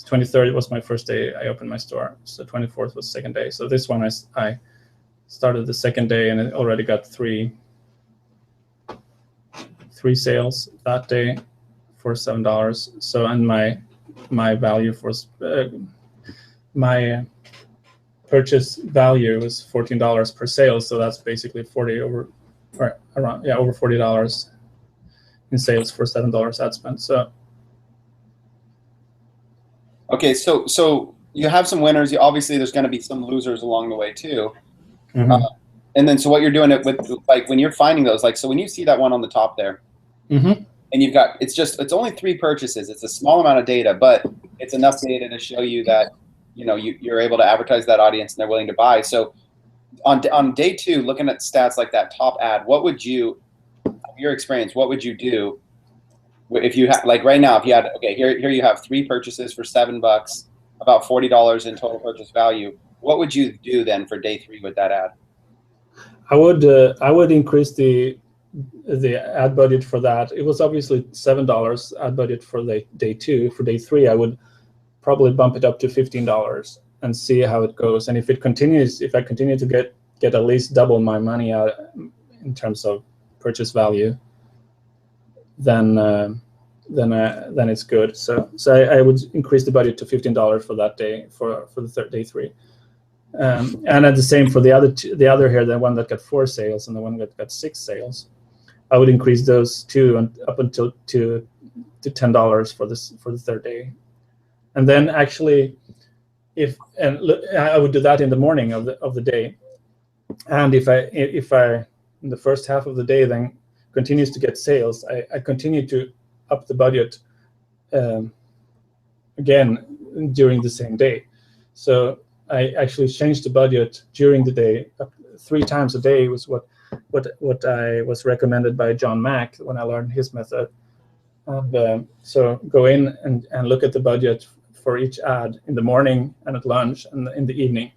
23rd was my first day I opened my store. So 24th was second day. So this one I started the second day, and it already got three sales that day for $7. So, and my value for my purchase value was $14 per sale. So that's basically over $40 in sales for $7 ad spend. So okay, so you have some winners. Obviously, there's going to be some losers along the way too. Mm-hmm. And then, so what you're doing it with, when you're finding those, so when you see that one on the top there, mm-hmm. and you've got, it's only 3 purchases. It's a small amount of data, but it's enough data to show you that, you're able to advertise that audience and they're willing to buy. So on day 2, looking at stats like that top ad, what would you, your experience, what would you do if you had, right now, if you had, okay, here you have 3 purchases for $7, about $40 in total purchase value. What would you do then for day 3 with that ad? I would increase the ad budget for that. It was obviously $7 ad budget for day 2. For day 3, I would probably bump it up to $15 and see how it goes. And if I continue to get at least double my money out in terms of purchase value, then it's good. So I would increase the budget to $15 for that day for the day 3. And at the same for the other here, the one that got 4 sales and the one that got 6 sales, I would increase those 2 and up until to $10 for the third day. And then actually, I would do that in the morning of the day. And if I in the first half of the day then continues to get sales, I continue to up the budget again during the same day. So I actually changed the budget during the day. 3 times a day was what I was recommended by John Mack when I learned his method. And so go in and look at the budget for each ad in the morning and at lunch and in the evening,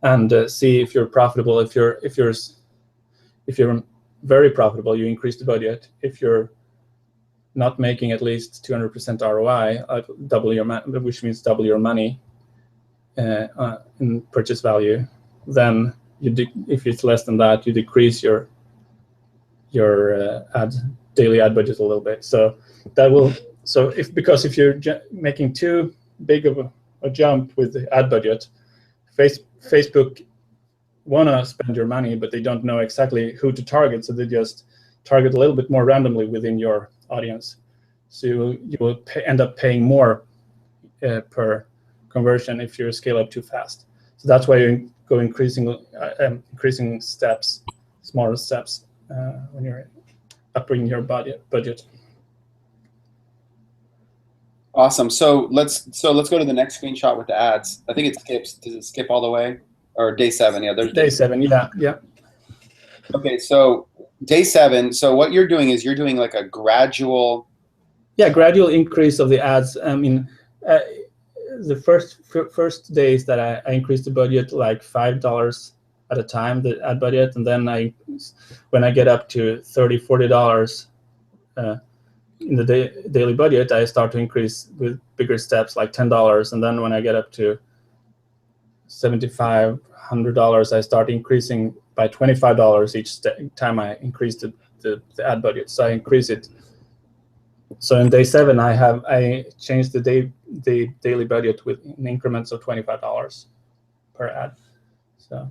and see if you're profitable. If you're very profitable, you increase the budget. If you're not making at least 200% ROI, which means double your money in purchase value, then if it's less than that, you decrease your daily ad budget a little bit. So that will if you're making too big of a jump with the ad budget, Facebook want to spend your money, but they don't know exactly who to target, so they just target a little bit more randomly within your audience. So you will end up paying more per conversion if you scale up too fast. So that's why you go increasing steps, smaller steps when you're upping your budget. Awesome. So let's go to the next screenshot with the ads. I think it skips. Does it skip all the way? Or day 7? Yeah, there's day 7. Yeah. Okay, so day 7. So what you're doing is you're doing like a gradual. Yeah, gradual increase of the ads. I mean, the first days that I increased the budget like $5 at a time, the ad budget, and then when I get up to $30-$40 in the daily budget, I start to increase with bigger steps like $10, and then when I get up to $75-$100, I start increasing by $25 each time I increase the ad budget. So I increase it. So in day 7, I changed the daily budget with in increments of $25 per ad. So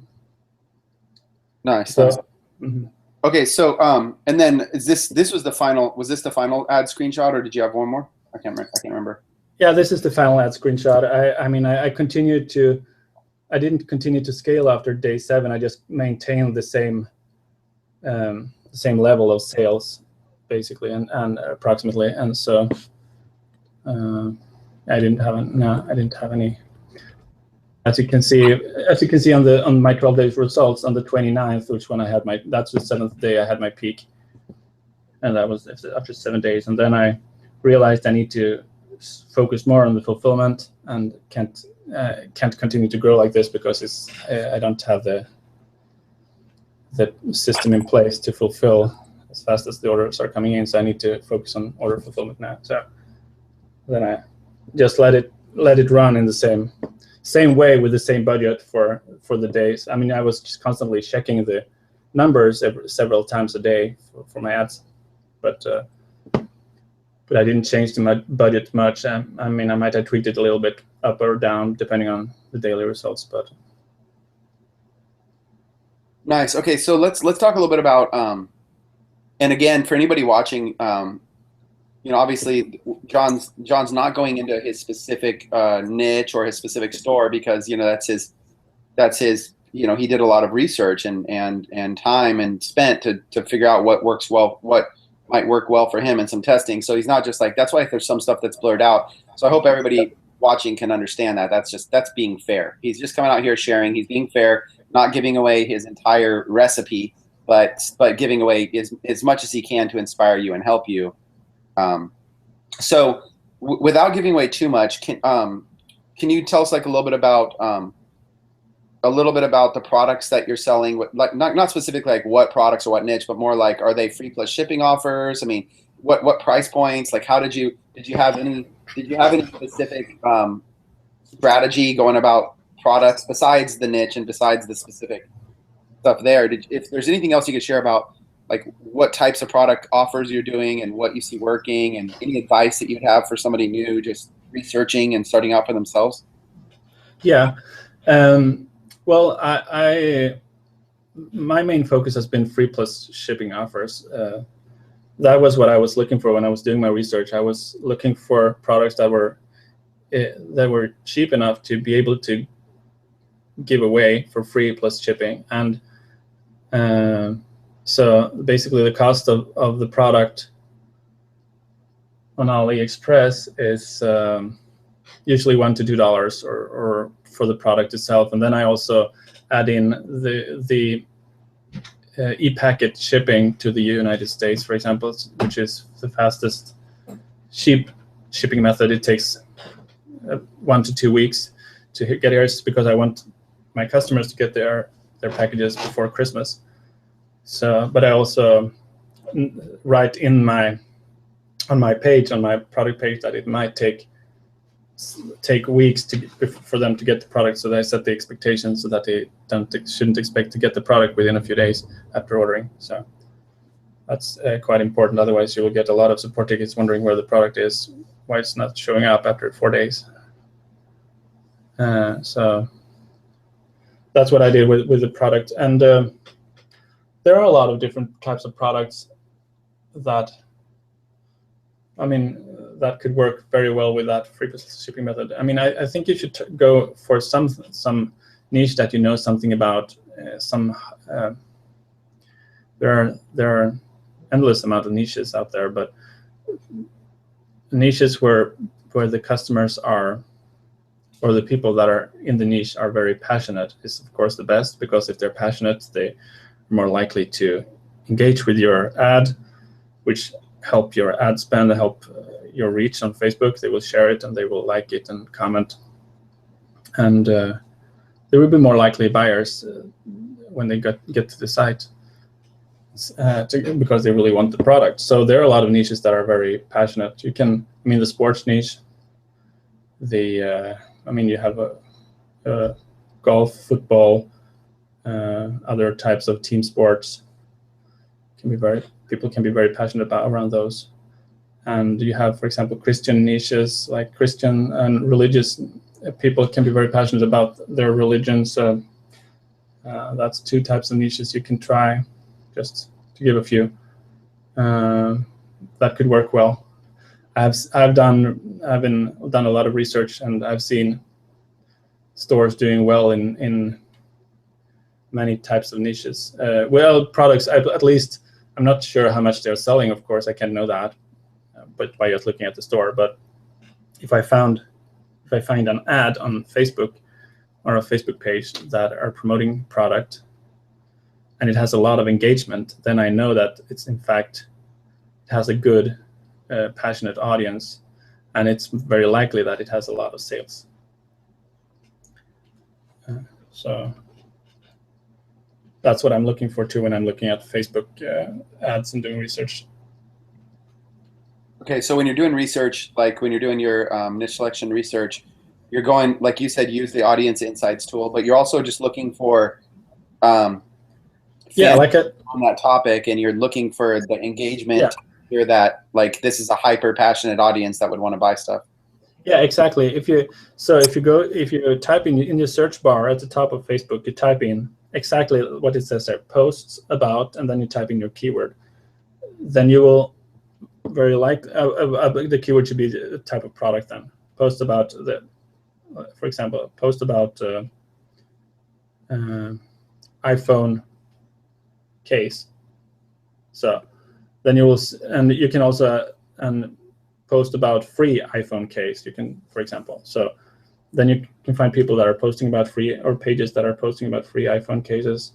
Nice. Mm-hmm. Okay, so and then was this the final ad screenshot, or did you have one more? I can't remember. Yeah, this is the final ad screenshot. I didn't continue to scale after day 7. I just maintained the same level of sales, basically, and approximately. And so I didn't have any. As you can see on my 12 days results, on the 29th, which when that's the 7th day I had my peak, and that was after 7 days. And then I realized I need to focus more on the fulfillment, and can't continue to grow like this because I don't have the system in place to fulfill as fast as the orders are coming in. So I need to focus on order fulfillment now. So then I just let it run in the same way with the same budget for the days. I mean, I was just constantly checking the numbers several times a day for my ads, but I didn't change the budget much. I mean, I might have tweaked it a little bit up or down depending on the daily results. But nice. Okay, so let's talk a little bit about and again, for anybody watching, obviously Jon's not going into his specific niche or his specific store, because that's his he did a lot of research and time and spent to figure out what works well, what might work well for him, and some testing. So he's not just like, that's why there's some stuff that's blurred out. So I hope everybody watching can understand that. That's being fair. He's just coming out here sharing. He's being fair, not giving away his entire recipe, but giving away as much as he can to inspire you and help you. So without giving away too much, can you tell us like a little bit about the products that you're selling? Like not specifically like what products or what niche, but more like, are they free plus shipping offers? I mean, what price points? Like, how did you have any specific strategy going about products besides the niche and besides the specific stuff there? If there's anything else you could share about like what types of product offers you're doing and what you see working, and any advice that you'd have for somebody new just researching and starting out for themselves? Yeah. Well, my main focus has been free plus shipping offers. That was what I was looking for when I was doing my research. I was looking for products that were cheap enough to be able to give away for free plus shipping. And so basically the cost of the product on AliExpress is usually $1 to $2 or for the product itself. And then I also add in the e-packet shipping to the United States, for example, which is the fastest cheap shipping method. It takes 1 to 2 weeks to get here, because I want my customers to get their packages before Christmas. So, but I also write on my product page that it might take weeks for them to get the product. So I set the expectations so that they shouldn't expect to get the product within a few days after ordering. So that's quite important. Otherwise, you will get a lot of support tickets wondering where the product is, why it's not showing up after 4 days. So that's what I did with the product. And there are a lot of different types of products that, I mean, that could work very well with that free plus shipping method. I mean, I think you should go for some niche that you know something about. There are endless amount of niches out there, but niches where the customers are, or the people that are in the niche are very passionate is of course the best, because if they're passionate, they are more likely to engage with your ad, which help your ad spend and help your reach on Facebook. They will share it and they will like it and comment, and they will be more likely buyers when they get to the site, because they really want the product. So there are a lot of niches that are very passionate. The sports niche, you have a golf, football, other types of team sports. People can be very passionate around those. And you have, for example, Christian niches, like Christian and religious people can be very passionate about their religion. So that's two types of niches you can try, just to give a few. That could work well. I've done a lot of research, and I've seen stores doing well in many types of niches. Products, at least, I'm not sure how much they're selling, of course, I can't know that, but by just looking at the store. But if I find an ad on Facebook or a Facebook page that are promoting product and it has a lot of engagement, then I know that it has a good, passionate audience, and it's very likely that it has a lot of sales. So that's what I'm looking for too when I'm looking at Facebook ads and doing research. Okay, so when you're doing research, like when you're doing your niche selection research, you're going, like you said, use the audience insights tool, but you're also just looking for on that topic, and you're looking for the engagement. Yeah. Hear that, like, this is a hyper passionate audience that would want to buy stuff. Yeah, exactly. If you type in your search bar at the top of Facebook, you type in exactly what it says there, posts about, and then you type in your keyword. Then you will very likely the keyword should be the type of product. Then post about for example, post about iPhone case. So then you will, and you can also post about free iPhone case. You can, for example, so then you can find people that are posting about free, or pages that are posting about free iPhone cases,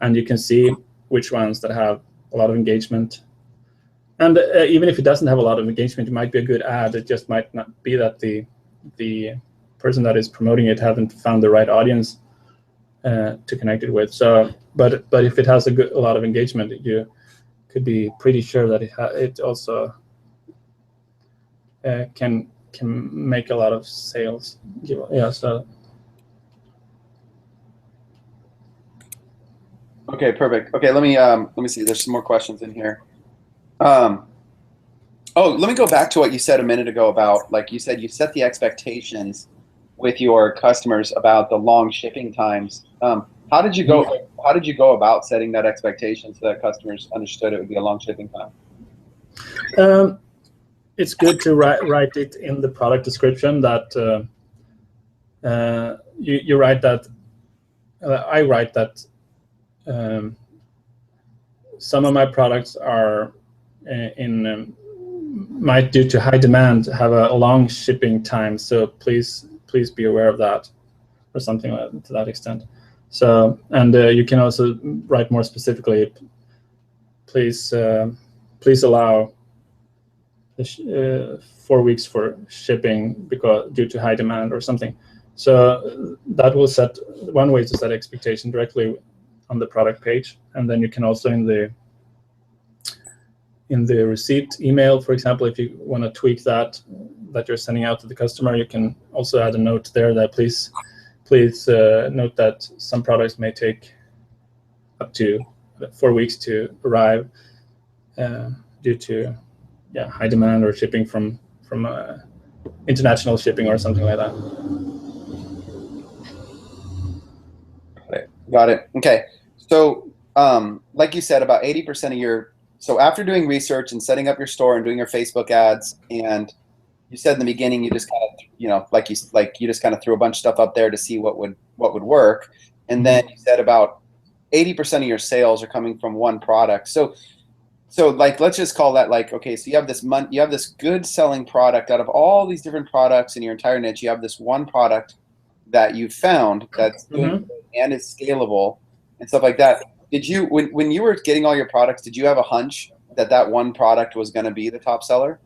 and you can see which ones that have a lot of engagement. And even if it doesn't have a lot of engagement, it might be a good ad. It just might not be that the person that is promoting it haven't found the right audience to connect it with. So, but if it has a lot of engagement, you could be pretty sure that it also can make a lot of sales. Yeah. So. Okay, perfect. Okay, let me see. There's some more questions in here. Let me go back to what you said a minute ago about, like you said, you set the expectations with your customers about the long shipping times. How did you go about setting that expectation so that customers understood it would be a long shipping time? It's good to write it in the product description that you write that. I write that some of my products are might, due to high demand, have a long shipping time. So please be aware of that, or something to that extent. So, and you can also write more specifically. Please allow 4 weeks for shipping because due to high demand or something. So that will set one way to set expectation directly on the product page, and then you can also in the receipt email, for example, if you want to tweak that you're sending out to the customer, you can also add a note there that please note that some products may take up to 4 weeks to arrive due to high demand or shipping from international shipping or something like that. Got it. Okay. So like you said, about 80% of so after doing research and setting up your store and doing your Facebook ads and you said in the beginning you just kind of, like you just kind of threw a bunch of stuff up there to see what would work, and then you said about 80% of your sales are coming from one product. So like, let's just call that like, okay, so you have this good selling product out of all these different products in your entire niche. You have this one product that you found that's doing good and is scalable and stuff like that. Did you, when you were getting all your products, did you have a hunch that one product was going to be the top seller?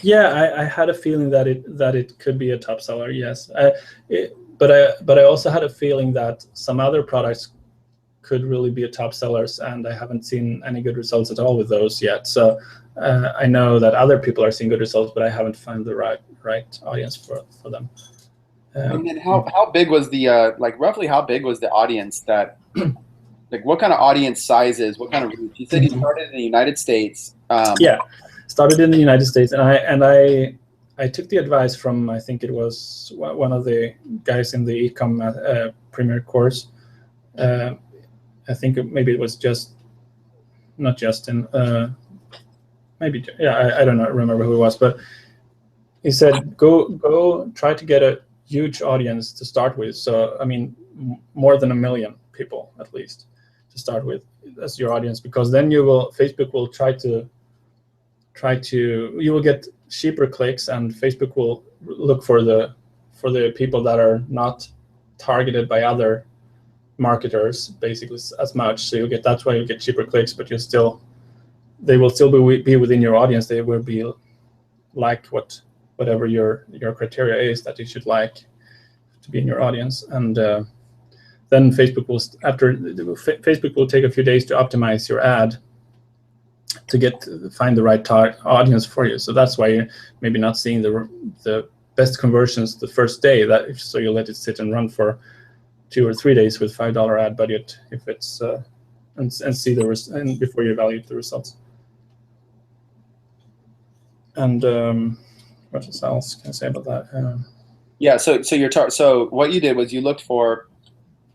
Yeah, I had a feeling that it could be a top seller. Yes, but I also had a feeling that some other products could really be a top sellers, and I haven't seen any good results at all with those yet. So I know that other people are seeing good results, but I haven't found the right audience for them. And then how big was the like roughly how big was the audience that like what kind of audience sizes, what kind of reach? You said you started in the United States. Yeah, started in the United States, and I took the advice from, I think it was one of the guys in the eComm Premier course. I think maybe it was not Justin. Maybe, yeah, I don't know, remember who it was, but he said go try to get a huge audience to start with. So I mean, more than 1 million people at least to start with as your audience, because then Facebook will you will get cheaper clicks, and Facebook will look for the people that are not targeted by other marketers basically as much. So that's why you get cheaper clicks, but they will still be within your audience. They will be like whatever your criteria is that you should like to be in your audience. And then Facebook will take a few days to optimize your ad to find the right audience for you. So that's why you're maybe not seeing the best conversions the first day. So you let it sit and run for 2 or 3 days with $5 ad budget if it's and see and before you evaluate the results. And what else can I say about that? Yeah, so what you did was you looked for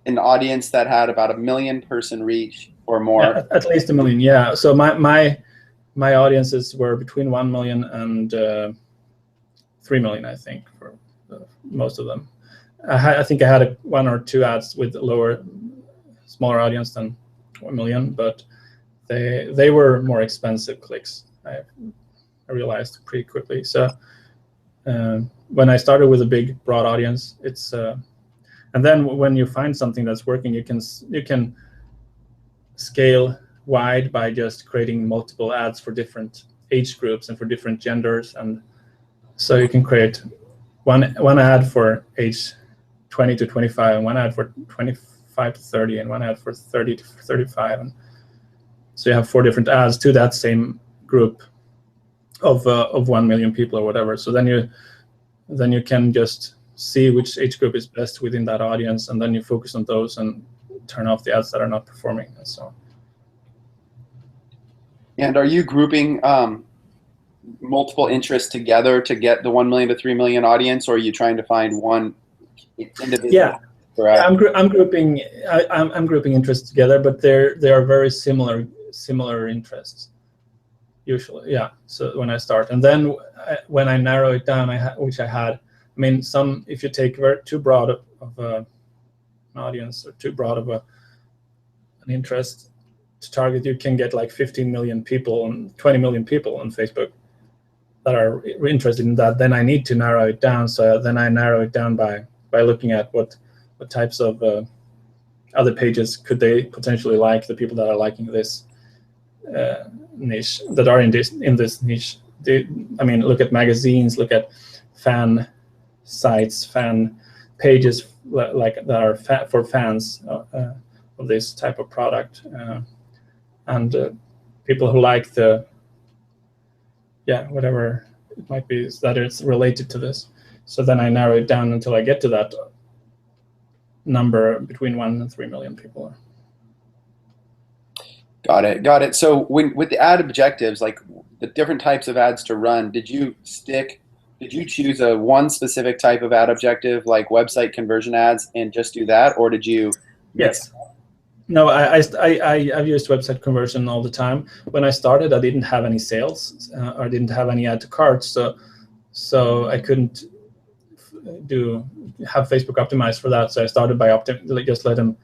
an audience that had about 1 million person reach or more. Yeah, at least 1 million. Yeah. So my audiences were between 1 million and 3 million, I think, for most of them. I think I had 1 or 2 ads with smaller audience than 1 million, but they were more expensive clicks. I realized pretty quickly. So when I started with a big, broad audience, and then when you find something that's working, you can scale wide by just creating multiple ads for different age groups and for different genders, and so you can create one ad for age 20 to 25, and one ad for 25 to 30, and one ad for 30 to 35, and so you have 4 different ads to that same group of 1 million people or whatever. So then you can just see which age group is best within that audience, and then you focus on those and turn off the ads that are not performing, and so on. And are you grouping multiple interests together to get the 1 million to 3 million audience, or are you trying to find one individual? Yeah, I'm grouping interests together, but they are very similar interests usually. Yeah. So when I start, and then when I narrow it down, which I had. I mean, if you take too broad of an audience or too broad of an interest to target, you can get like 15 million people and 20 million people on Facebook that are interested in that. Then I need to narrow it down. So then I narrow it down by looking at what types of other pages could they potentially like, the people that are liking this niche, that are in this niche. Look at magazines, look at fan sites, fan pages like that are for fans of this type of product, and people who like whatever it might be that it's related to this. So then I narrow it down until I get to that number between 1 and 3 million people. Got it. So with the ad objectives, like the different types of ads to run, did you choose one specific type of ad objective, like website conversion ads, and just do that, or did you? Yes. No, I've used website conversion all the time. When I started, I didn't have any sales, or didn't have any add to carts, so I couldn't have Facebook optimized for that. So I started by just let them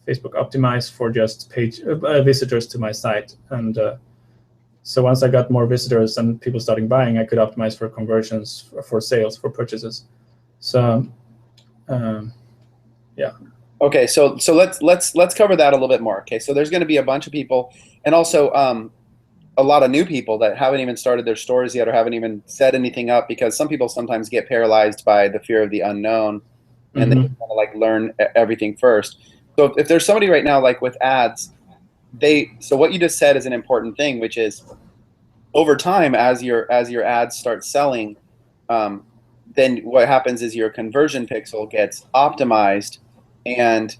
Facebook optimize for just page visitors to my site, and so once I got more visitors and people starting buying, I could optimize for conversions, for sales, for purchases. So yeah. Okay, so let's cover that a little bit more. Okay, so there's going to be a bunch of people, and also a lot of new people that haven't even started their stores yet or haven't even set anything up, because some people sometimes get paralyzed by the fear of the unknown, and they want to like learn everything first. So if there's somebody right now like with ads, so what you just said is an important thing, which is over time as your ads start selling, then what happens is your conversion pixel gets optimized, and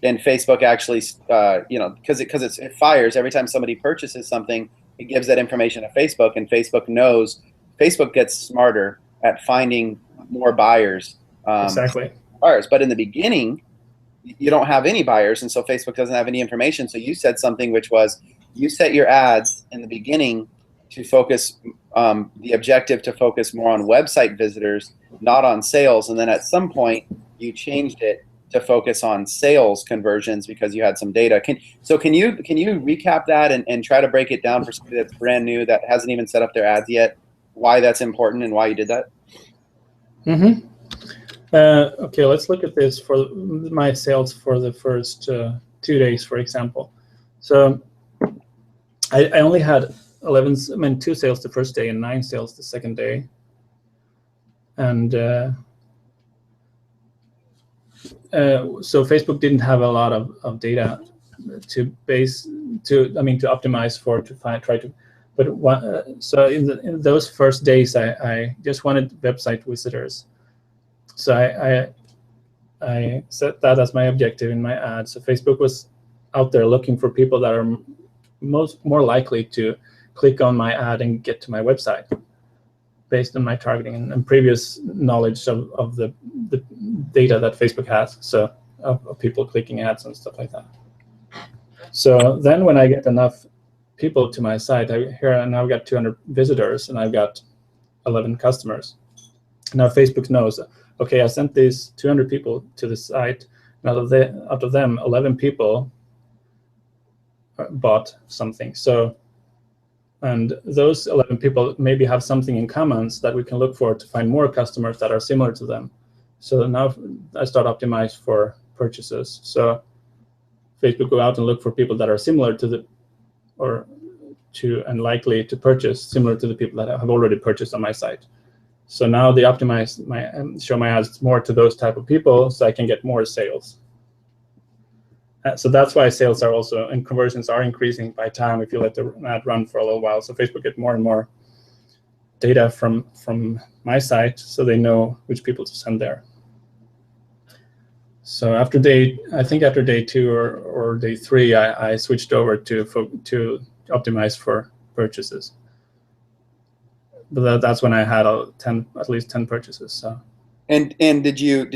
Facebook actually because it fires every time somebody purchases something. It gives that information to Facebook, and Facebook gets smarter at finding more buyers. Exactly. But in the beginning, you don't have any buyers, and so Facebook doesn't have any information. So you said something, which was you set your ads in the beginning to focus the objective to focus more on website visitors, not on sales, and then at some point you changed it to focus on sales conversions because you had some data. Can you recap that and try to break it down for somebody that's brand new that hasn't even set up their ads yet, why that's important and why you did that? Okay, let's look at this for my sales for the first 2 days, for example. So I only had 2 sales the first day and 9 sales the second day, and so Facebook didn't have a lot of data to optimize for, so in those first days I just wanted website visitors. So I set that as my objective in my ad. So Facebook was out there looking for people that are more likely to click on my ad and get to my website based on my targeting and previous knowledge of the data that Facebook has, so of people clicking ads and stuff like that. So then when I get enough people to my site, now I've got 200 visitors and I've got 11 customers. Now Facebook knows, okay, I sent these 200 people to the site, and out of them 11 people bought something. So, and those 11 people maybe have something in common that we can look for to find more customers that are similar to them. So now I start optimize for purchases. So Facebook go out and look for people that are similar to and likely to purchase, similar to the people that have already purchased on my site. So now they optimize show my ads more to those type of people, so I can get more sales. So that's why sales are also, and conversions are increasing by time if you let the ad run for a little while. So Facebook get more and more data from my site, so they know which people to send there. So after day 2 or day 3, I switched over to optimize for purchases. But that's when I had at least 10 purchases. So. And did you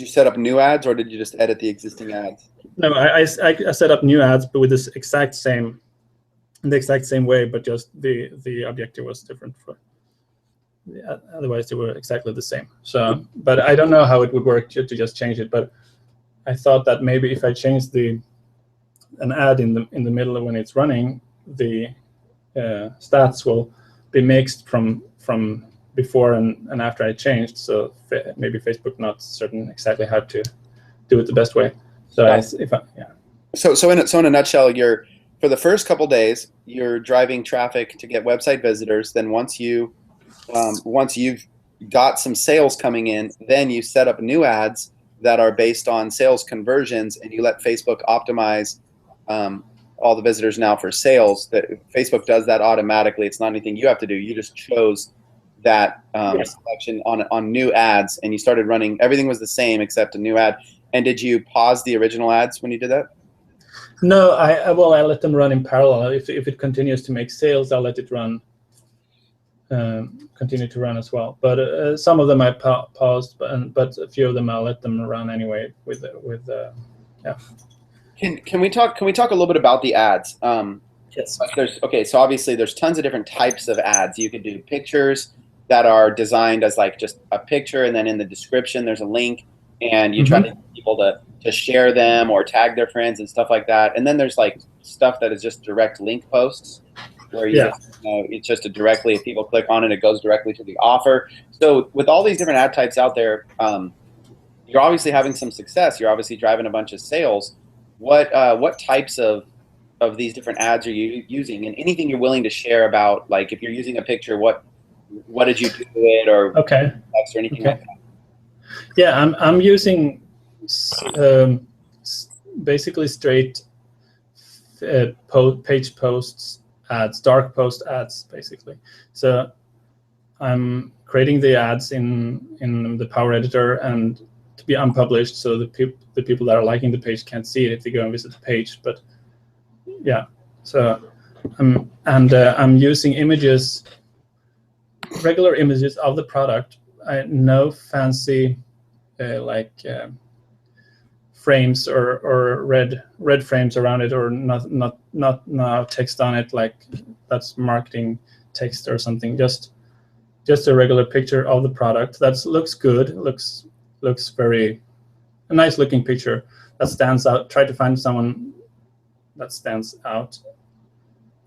set up new ads, or did you just edit the existing ads? No, I set up new ads, but with the exact same way, but just the objective was different. Otherwise, they were exactly the same. So, but I don't know how it would work to just change it. But I thought that maybe if I change an ad in the middle of when it's running, the stats will be mixed from before and after I changed. So maybe Facebook not certain exactly how to do it the best way. So So in a nutshell, for the first couple days, you're driving traffic to get website visitors. Then once you've got some sales coming in, then you set up new ads that are based on sales conversions, and you let Facebook optimize all the visitors now for sales. That Facebook does that automatically. It's not anything you have to do. You just chose that selection on new ads, and you started running. Everything was the same except a new ad. And did you pause the original ads when you did that? No, I let them run in parallel. If it continues to make sales, I'll let it run, continue to run as well. But some of them I paused, but a few of them I'll let them run anyway. Can we talk a little bit about the ads? Yes. So obviously there's tons of different types of ads. You can do pictures that are designed as like just a picture, and then in the description there's a link, and you try to get people to share them or tag their friends and stuff like that. And then there's like stuff that is just direct link posts where it's just directly, if people click on it, it goes directly to the offer. So with all these different ad types out there, you're obviously having some success. You're obviously driving a bunch of sales. What types of these different ads are you using, and anything you're willing to share about, like if you're using a picture, what did you do to it, or text or anything like that? Yeah, I'm using basically straight page posts ads, dark post ads, basically. So I'm creating the ads in the Power Editor and to be unpublished, so the people that are liking the page can't see it if they go and visit the page. But yeah, so I'm using images, regular images of the product. No fancy frames or red frames around it, or not text on it, like that's marketing text or something. Just a regular picture of the product that looks good, looks very a nice looking picture that stands out. Try to find someone that stands out,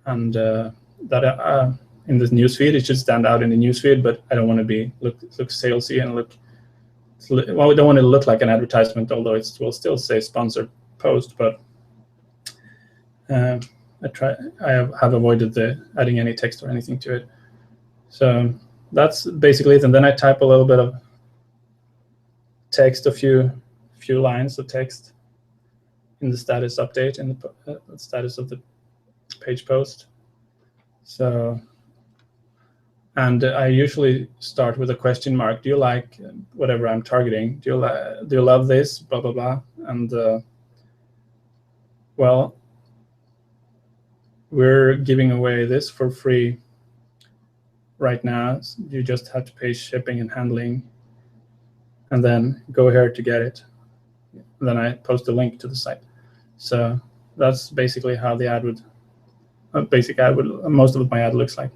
and that in the newsfeed, it should stand out in the newsfeed. But I don't want to look salesy and we don't want it to look like an advertisement, although it will still say sponsored post. But I have avoided adding any text or anything to it. So that's basically it. And then I type a little bit of text, a few lines of text in the status update, in the status of the page post. So, and I usually start with a question mark. Do you like whatever I'm targeting? Do you love this? Blah blah blah. And well, we're giving away this for free right now. You just have to pay shipping and handling, and then go here to get it. And then I post a link to the site. So that's basically how the ad would, most of my ad looks like.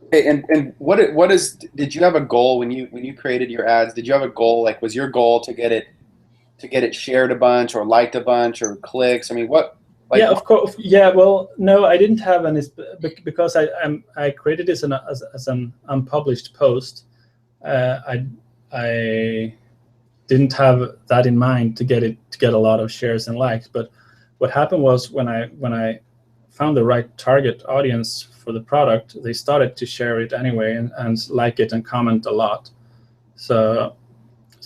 Okay, and did you have a goal when you created your ads? Did you have a goal? Like, was your goal to get it shared a bunch, or liked a bunch, or clicks? I mean, yeah, of course. Yeah, well, no, I didn't have any, because I created this as an unpublished post. I didn't have that in mind to get a lot of shares and likes. But what happened was, when I found the right target audience for the product, they started to share it anyway and like it and comment a lot. So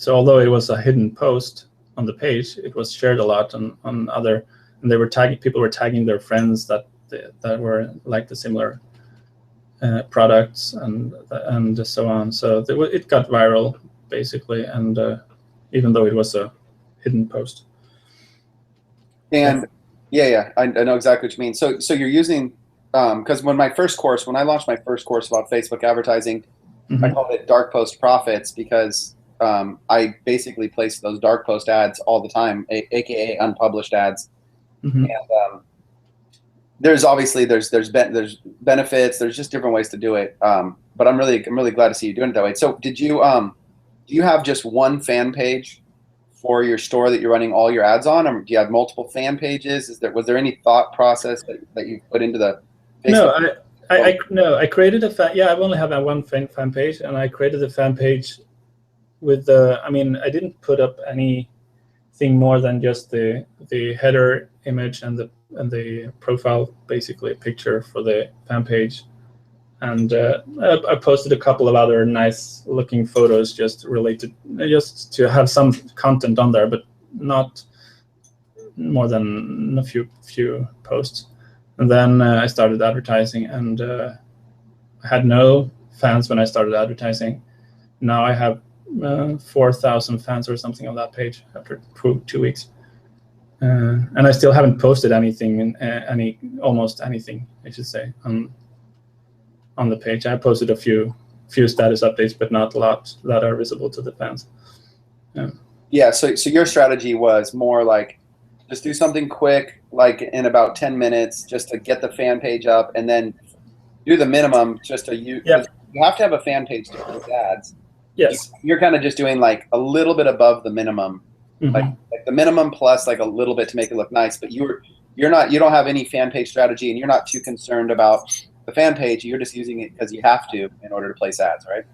although it was a hidden post on the page, it was shared a lot on other, and they were people were tagging their friends that were like the similar products and so on. So it got viral basically, and even though it was a hidden post. And I know exactly what you mean. So you're using, because when I launched my first course about Facebook advertising, I called it Dark Post Profits, because I basically place those dark post ads all the time, aka unpublished ads. And there's obviously there's benefits, there's just different ways to do it. But I'm really glad to see you doing it that way. So do you have just one fan page for your store that you're running all your ads on, or do you have multiple fan pages? Was there any thought process that you put into the Facebook? No, I created a fan. Yeah, I only have one fan page, and I created a fan page with I didn't put up anything more than just the header image and the profile, basically a picture for the fan page. And I posted a couple of other nice looking photos just to have some content on there, but not more than a few posts. And then I started advertising, and I had no fans when I started advertising. Now I have 4,000 fans or something on that page after 2 weeks. And I still haven't posted anything, almost anything, I should say, on the page. I posted a few status updates, but not a lot that are visible to the fans. Yeah. Yeah, so your strategy was more like just do something quick, like in about 10 minutes, just to get the fan page up, and then do the minimum just to you, Yeah. because you have to have a fan page to place ads. Yes. You're kind of just doing like a little bit above the minimum, like Mm-hmm. like the minimum plus like a little bit to make it look nice. But you don't have any fan page strategy, and you're not too concerned about the fan page. You're just using it because you have to in order to place ads, right?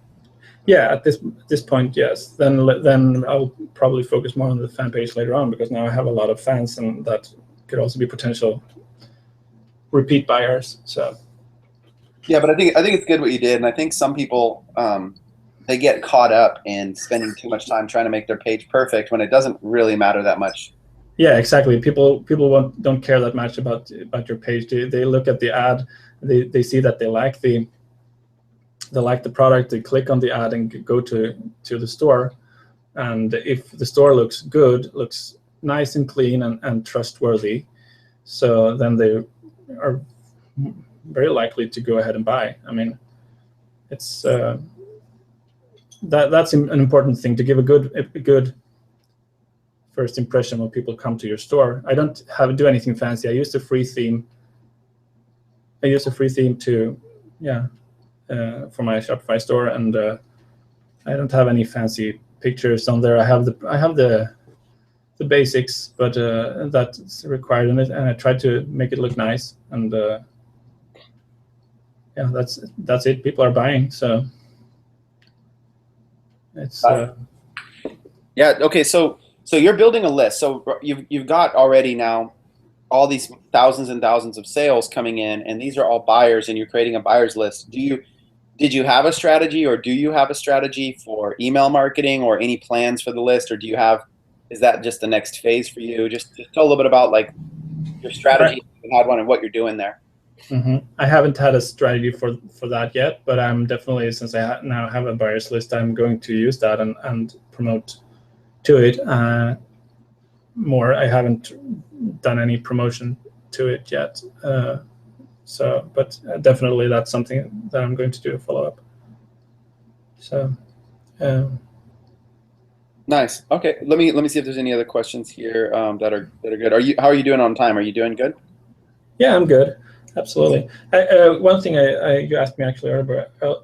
Yeah, at this point, yes. Then I'll probably focus more on the fan page later on, because now I have a lot of fans, and that could also be potential repeat buyers. So Yeah, but I think it's good what you did, and I think some people they get caught up in spending too much time trying to make their page perfect when it doesn't really matter that much. yeah, exactly. People don't care that much about your page. They look at the ad, they see that they like the product, they click on the ad and go to the store. And if the store looks good, looks nice and clean and trustworthy, so then they are very likely to go ahead and buy. I mean, it's that's an important thing, to give a good first impression when people come to your store. I don't do anything fancy. I use a free theme. To for my Shopify store, and I don't have any fancy pictures on there. I have the basics, but that's required in it, and I try to make it look nice. And yeah, that's it. People are buying, so it's Yeah. Okay. So you're building a list. So you've got already now all these thousands and thousands of sales coming in, and these are all buyers, and you're creating a buyers list. Did you have a strategy, or do you have a strategy for email marketing, or any plans for the list, or is that just the next phase for you? Just tell a little bit about like your strategy, if you had one, and what you're doing there. Mm-hmm. I haven't had a strategy for that yet, but I'm definitely, since I now have a buyers list, I'm going to use that and promote to it more. I haven't done any promotion to it yet, but definitely that's something that I'm going to do a follow up. So Nice. Okay, let me see if there's any other questions here that are good. How are you doing on time? Are you doing good? yeah, I'm good. Absolutely. One thing you asked me actually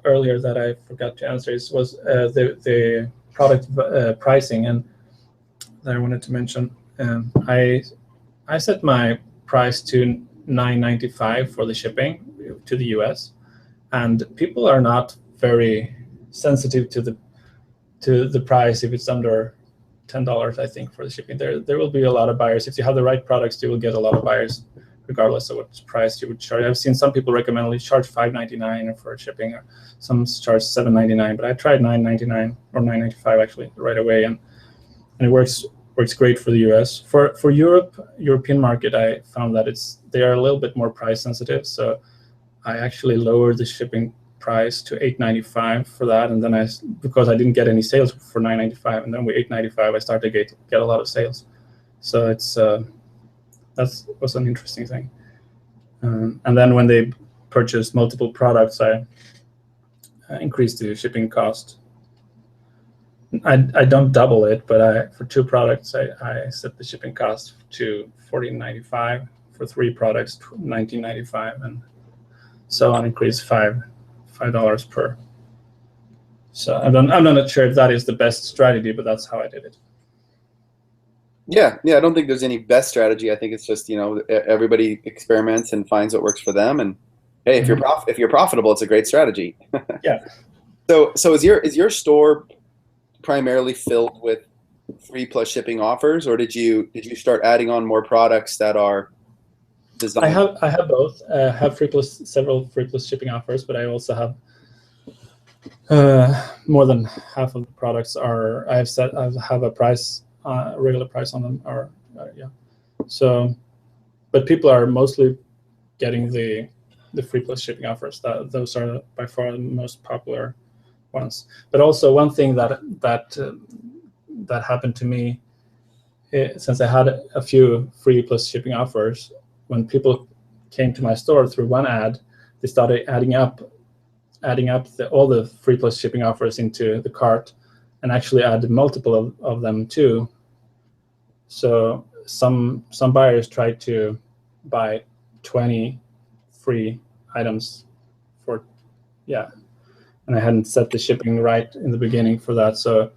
earlier that I forgot to answer was the product pricing, and that I wanted to mention. I set my price to $9.95 for the shipping to the US, and people are not very sensitive to the price if it's under $10. I think for the shipping, there will be a lot of buyers. If you have the right products, you will get a lot of buyers, regardless of what price you would charge. I've seen some people recommend charge $5.99 for shipping, or some charge $7.99. But I tried $9.99 or $9.95 actually right away, and it works great for the US. For European market, I found that they are a little bit more price sensitive. So I actually lowered the shipping price to $8.95 for that, and then because I didn't get any sales for $9.95, and then with $8.95 I started to get a lot of sales. So that was an interesting thing. And then when they purchase multiple products, I increased the shipping cost. I don't double it, but for 2 products, I set the shipping cost to $14.95. For 3 products, $19.95, and so on, increase $5 per. So I'm not sure if that is the best strategy, but that's how I did it. Yeah. I don't think there's any best strategy. I think it's just everybody experiments and finds what works for them. And hey, if you're profitable, it's a great strategy. Yeah. So is your store primarily filled with free plus shipping offers, or did you start adding on more products that are designed? I have both. I have several free plus shipping offers, but I also have more than half of the products I have a price, regular price on them, or yeah. So, but people are mostly getting the free plus shipping offers. Those are by far the most popular ones. But also one thing that happened to me, since I had a few free plus shipping offers, when people came to my store through one ad, they started adding up all the free plus shipping offers into the cart, and actually add multiple of them too. So some buyers tried to buy 20 free items for, yeah, and I hadn't set the shipping right in the beginning for that, so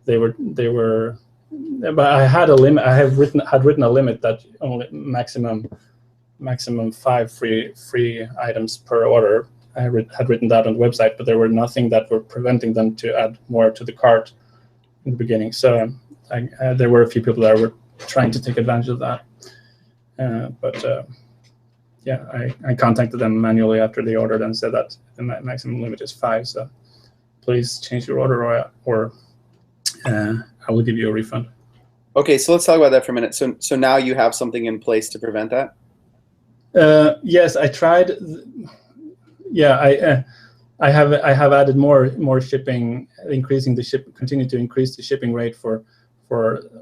they were, but I had a limit. I had written a limit that only maximum 5 free items per order. I had written that on the website, but there were nothing that were preventing them to add more to the cart in the beginning. So there were a few people that were trying to take advantage of that. Yeah, I contacted them manually after they ordered and said that the maximum limit is 5. So please change your order, or I will give you a refund. Okay, so let's talk about that for a minute. So now you have something in place to prevent that? Yes, I tried. Yeah, I have added more shipping, continue to increase the shipping rate for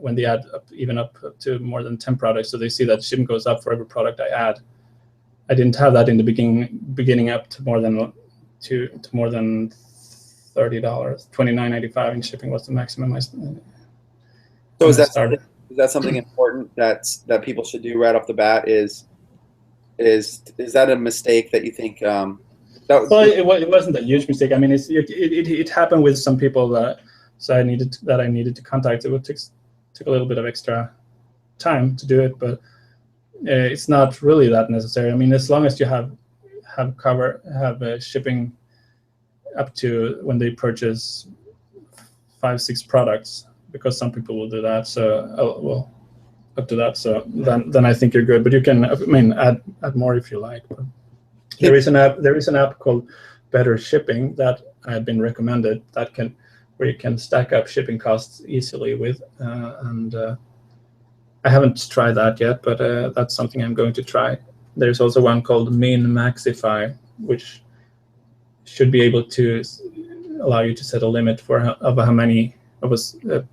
when they add even up to more than 10 products. So they see that shipping goes up for every product I add. I didn't have that in the beginning up to more than $30. $29.95 in shipping was the maximum. So is that something important that people should do right off the bat? Is that a mistake that you think? Well, it wasn't a huge mistake. I mean, it happened with some people that I needed to contact. It took a little bit of extra time to do it, but it's not really that necessary. I mean, as long as you have shipping up to when they purchase 5-6 products, because some people will do that. So up to that. So then I think you're good. But you can, I mean, add more if you like. But there is an app called Better Shipping that I've been recommended where you can stack up shipping costs easily with, and I haven't tried that yet, but that's something I'm going to try. There's also one called Min-Maxify, which should be able to allow you to set a limit of how many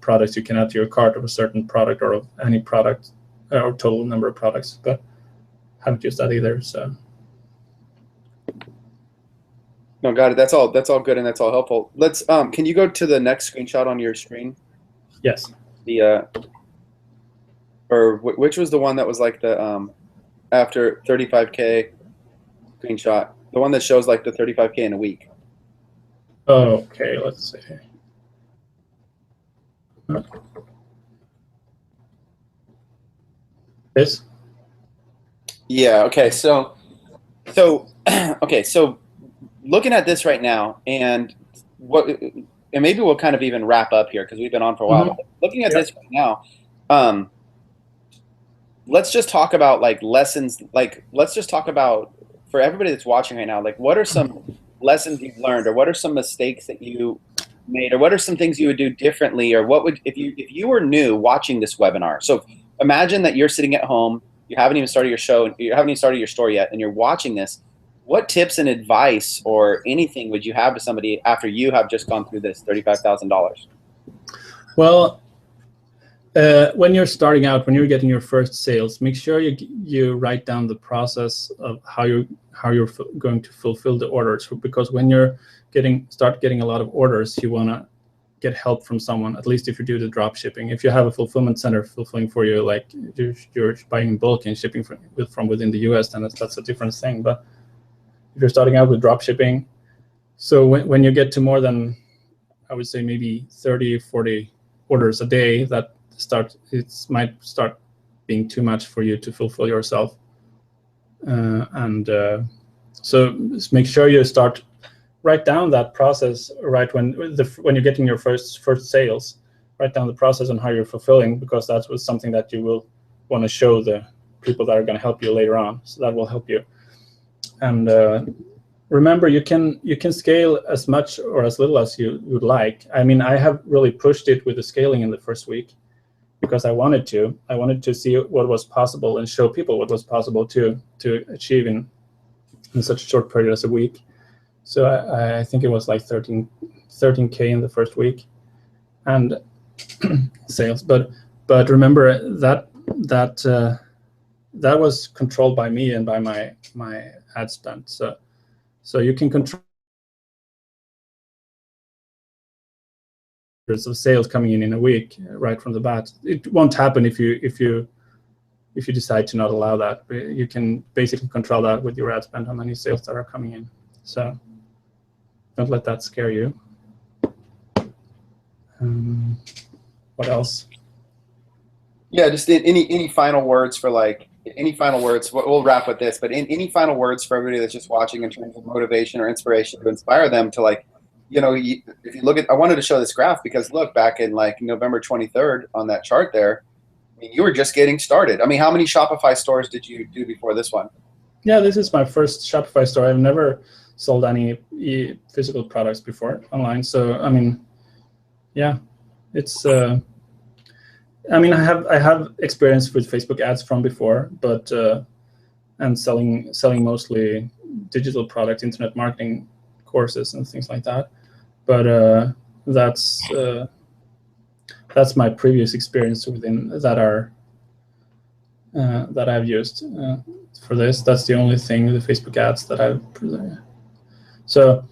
products you can add to your cart of a certain product, or of any product, or total number of products. But haven't used that either. So. No, got it. That's all good, and that's all helpful. Let's. Can you go to the next screenshot on your screen? Yes. Or which was the one that was like the after 35K screenshot? The one that shows like the 35K in a week. Okay, let's see. This? Yeah. Okay. So okay. So looking at this right now, and maybe we'll kind of even wrap up here because we've been on for a while. Mm-hmm. Looking at this right now, let's just talk about like lessons. Like, let's just talk about, for everybody that's watching right now, like, what are some lessons you've learned, or what are some mistakes that you made, or what are some things you would do differently, or what would, if you were new watching this webinar. So imagine that you're sitting at home, you haven't even started your show, you haven't even started your store yet, and you're watching this. What tips and advice or anything would you have to somebody after you have just gone through this $35,000? Well, when you're starting out, when you're getting your first sales, make sure you write down the process of how you're going to fulfill the orders. Because when you're start getting a lot of orders, you want to get help from someone. At least if you do the drop shipping. If you have a fulfillment center fulfilling for you, like you're buying in bulk and shipping from within the US, then that's a different thing. But if you're starting out with drop shipping, so when you get to more than, I would say, maybe 30, 40 orders a day, it might start being too much for you to fulfill yourself. So make sure you write down that process right when you're getting your first sales. Write down the process on how you're fulfilling, because that was something that you will want to show the people that are going to help you later on. So that will help you. And remember, you can scale as much or as little as you would like. I mean, I have really pushed it with the scaling in the first week, because I wanted to see what was possible and show people what was possible to achieve in such a short period as a week. So I think it was like 13K in the first week, and sales. But remember that was controlled by me and by my ad spend. So you can control of sales coming in a week right from the bat. It won't happen if you decide to not allow that. You can basically control that with your ad spend, how many sales that are coming in. So don't let that scare you. What else? Yeah, just any final words for any final words. We'll wrap with this, but any final words for everybody that's just watching in terms of motivation or inspiration to inspire them to if you look at, I wanted to show this graph because look, back in November 23rd on that chart there, I mean, you were just getting started. I mean, how many Shopify stores did you do before this one? Yeah, this is my first Shopify store. I've never sold any physical products before online. So, I mean, yeah, it's, I mean, I have experience with Facebook ads from before, but, and selling mostly digital product, internet marketing courses and things like that. But that's my previous experience within that I've used for this. That's the only thing, the Facebook ads that I've. So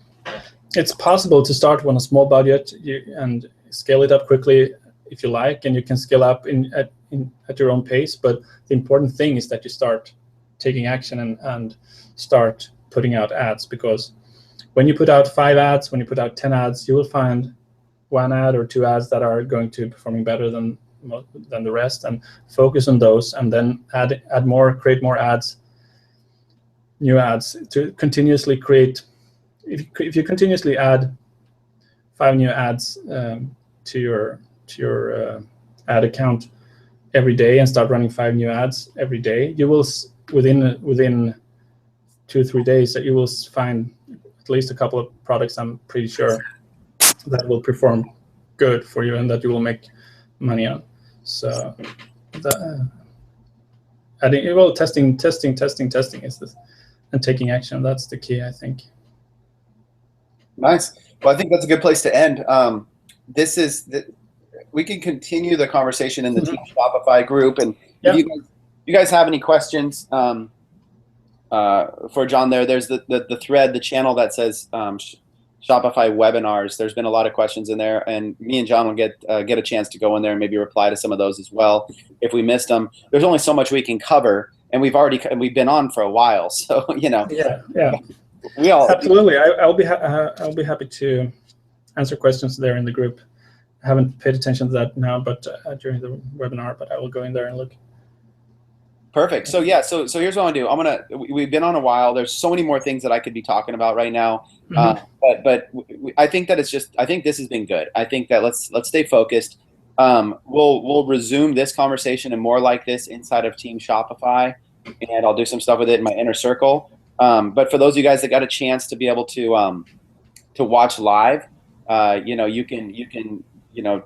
it's possible to start on a small budget and scale it up quickly if you like, and you can scale up at your own pace. But the important thing is that you start taking action and start putting out ads, because when you put out 5 ads, when you put out 10 ads, you will find 1 ad or 2 ads that are going to be performing better than the rest, and focus on those, and then add more, create more ads, new ads to continuously create. If you continuously add 5 new ads to your ad account every day and start running 5 new ads every day, you will within 2-3 days that you will find at least a couple of products, I'm pretty sure, that will perform good for you and that you will make money on. So adding, well, testing is this, and taking action. That's the key, I think. Nice. Well, I think that's a good place to end. We can continue the conversation in the Team Shopify group, and if you guys have any questions for Jon, there's the thread, the channel that says Shopify webinars. There's been a lot of questions in there, and me and Jon will get a chance to go in there and maybe reply to some of those as well if we missed them. There's only so much we can cover, and we've been on for a while, so Yeah. We all absolutely. I'll be happy to answer questions there in the group. I haven't paid attention to that now, but during the webinar, but I will go in there and look. Perfect. So yeah, so here's what I'm gonna do. We've been on a while. There's so many more things that I could be talking about right now. But I think that I think this has been good. I think that let's stay focused. We'll resume this conversation and more like this inside of Team Shopify, and I'll do some stuff with it in my inner circle. But for those of you guys that got a chance to be able to watch live, you can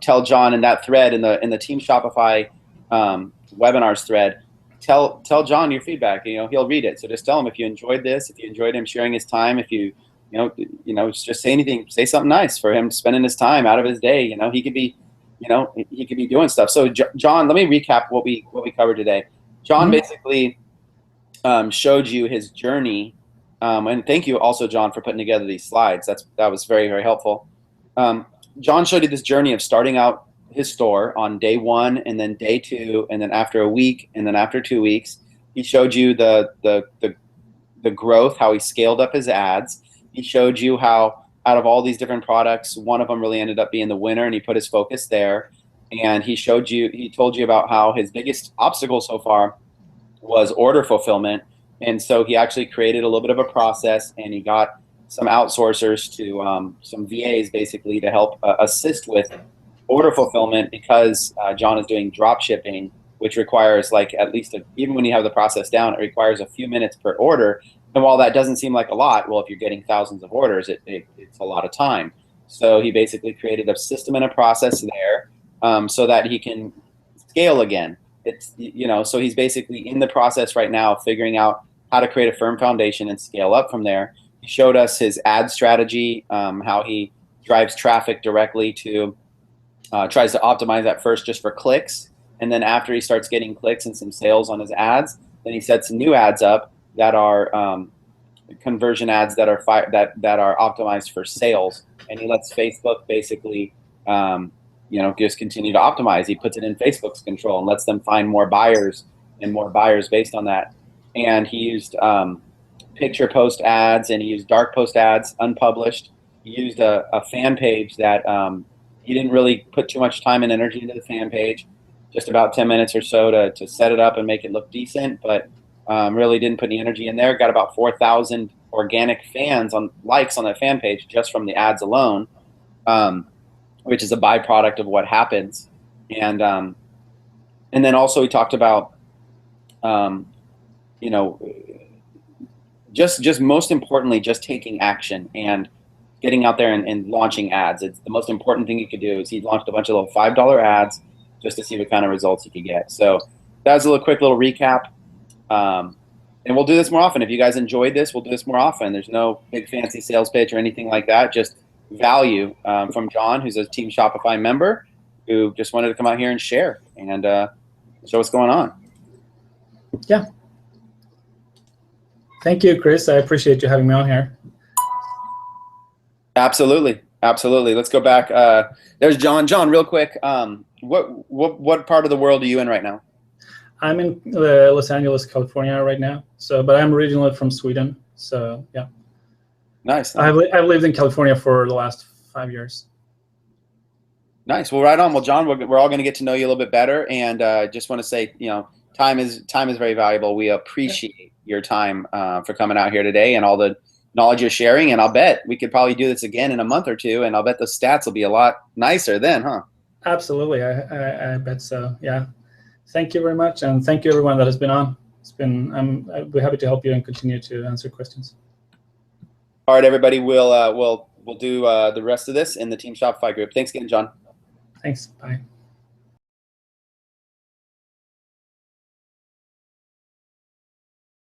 tell Jon in that thread in the Team Shopify webinars thread. Tell Jon your feedback. He'll read it. So just tell him if you enjoyed this, if you enjoyed him sharing his time, if you just say anything, say something nice for him spending his time out of his day. He could be doing stuff. So Jon, let me recap what we covered today. Jon basically showed you his journey, and thank you also, Jon, for putting together these slides. That was very, very helpful. Jon showed you this journey of starting out his store on day 1, and then day 2, and then after a week, and then after 2 weeks. He showed you the growth, how he scaled up his ads. He showed you how out of all these different products, one of them really ended up being the winner, and he put his focus there. And he told you about how his biggest obstacle so far was order fulfillment. And so he actually created a little bit of a process, and he got some outsourcers to some VAs basically to help assist with order fulfillment, because Jon is doing drop shipping, which requires at least even when you have the process down, it requires a few minutes per order. And while that doesn't seem like a lot, well, if you're getting thousands of orders, it's a lot of time. So he basically created a system and a process there so that he can scale again. So he's basically in the process right now of figuring out how to create a firm foundation and scale up from there. He showed us his ad strategy, how he drives traffic directly to tries to optimize that first just for clicks, and then after he starts getting clicks and some sales on his ads, then he sets new ads up that are conversion ads that are optimized for sales, and he lets Facebook basically just continue to optimize. He puts it in Facebook's control and lets them find more buyers and more buyers based on that. And he used picture post ads, and he used dark post ads, unpublished. He used a fan page that he didn't really put too much time and energy into the fan page, just about 10 minutes or so to set it up and make it look decent, but really didn't put any energy in there. Got about 4,000 organic likes on that fan page just from the ads alone, which is a byproduct of what happens. And then also he talked about, just most importantly, just taking action and getting out there and launching ads. It's the most important thing you could do. Is he launched a bunch of little $5 ads just to see what kind of results he could get. So that was a quick little recap. And we'll do this more often. If you guys enjoyed this, we'll do this more often. There's no big fancy sales pitch or anything like that. Just value from Jon, who's a Team Shopify member, who just wanted to come out here and share and show what's going on. Yeah. Thank you, Chris. I appreciate you having me on here. Absolutely. Let's go back. There's Jon. Jon, real quick, what part of the world are you in right now? I'm in Los Angeles, California right now. But I'm originally from Sweden. So yeah. Nice. I've lived in California for the last 5 years. Nice. Well, right on. Well, Jon, we're all going to get to know you a little bit better, and just want to say, time is very valuable. We appreciate your time for coming out here today and all the knowledge you're sharing. And I'll bet we could probably do this again in a month or two, and I'll bet the stats will be a lot nicer then, huh? Absolutely. I bet so. Yeah. Thank you very much, and thank you everyone that has been on. I'll be happy to help you and continue to answer questions. All right, everybody. We'll do the rest of this in the Team Shopify group. Thanks again, Jon. Thanks. Bye.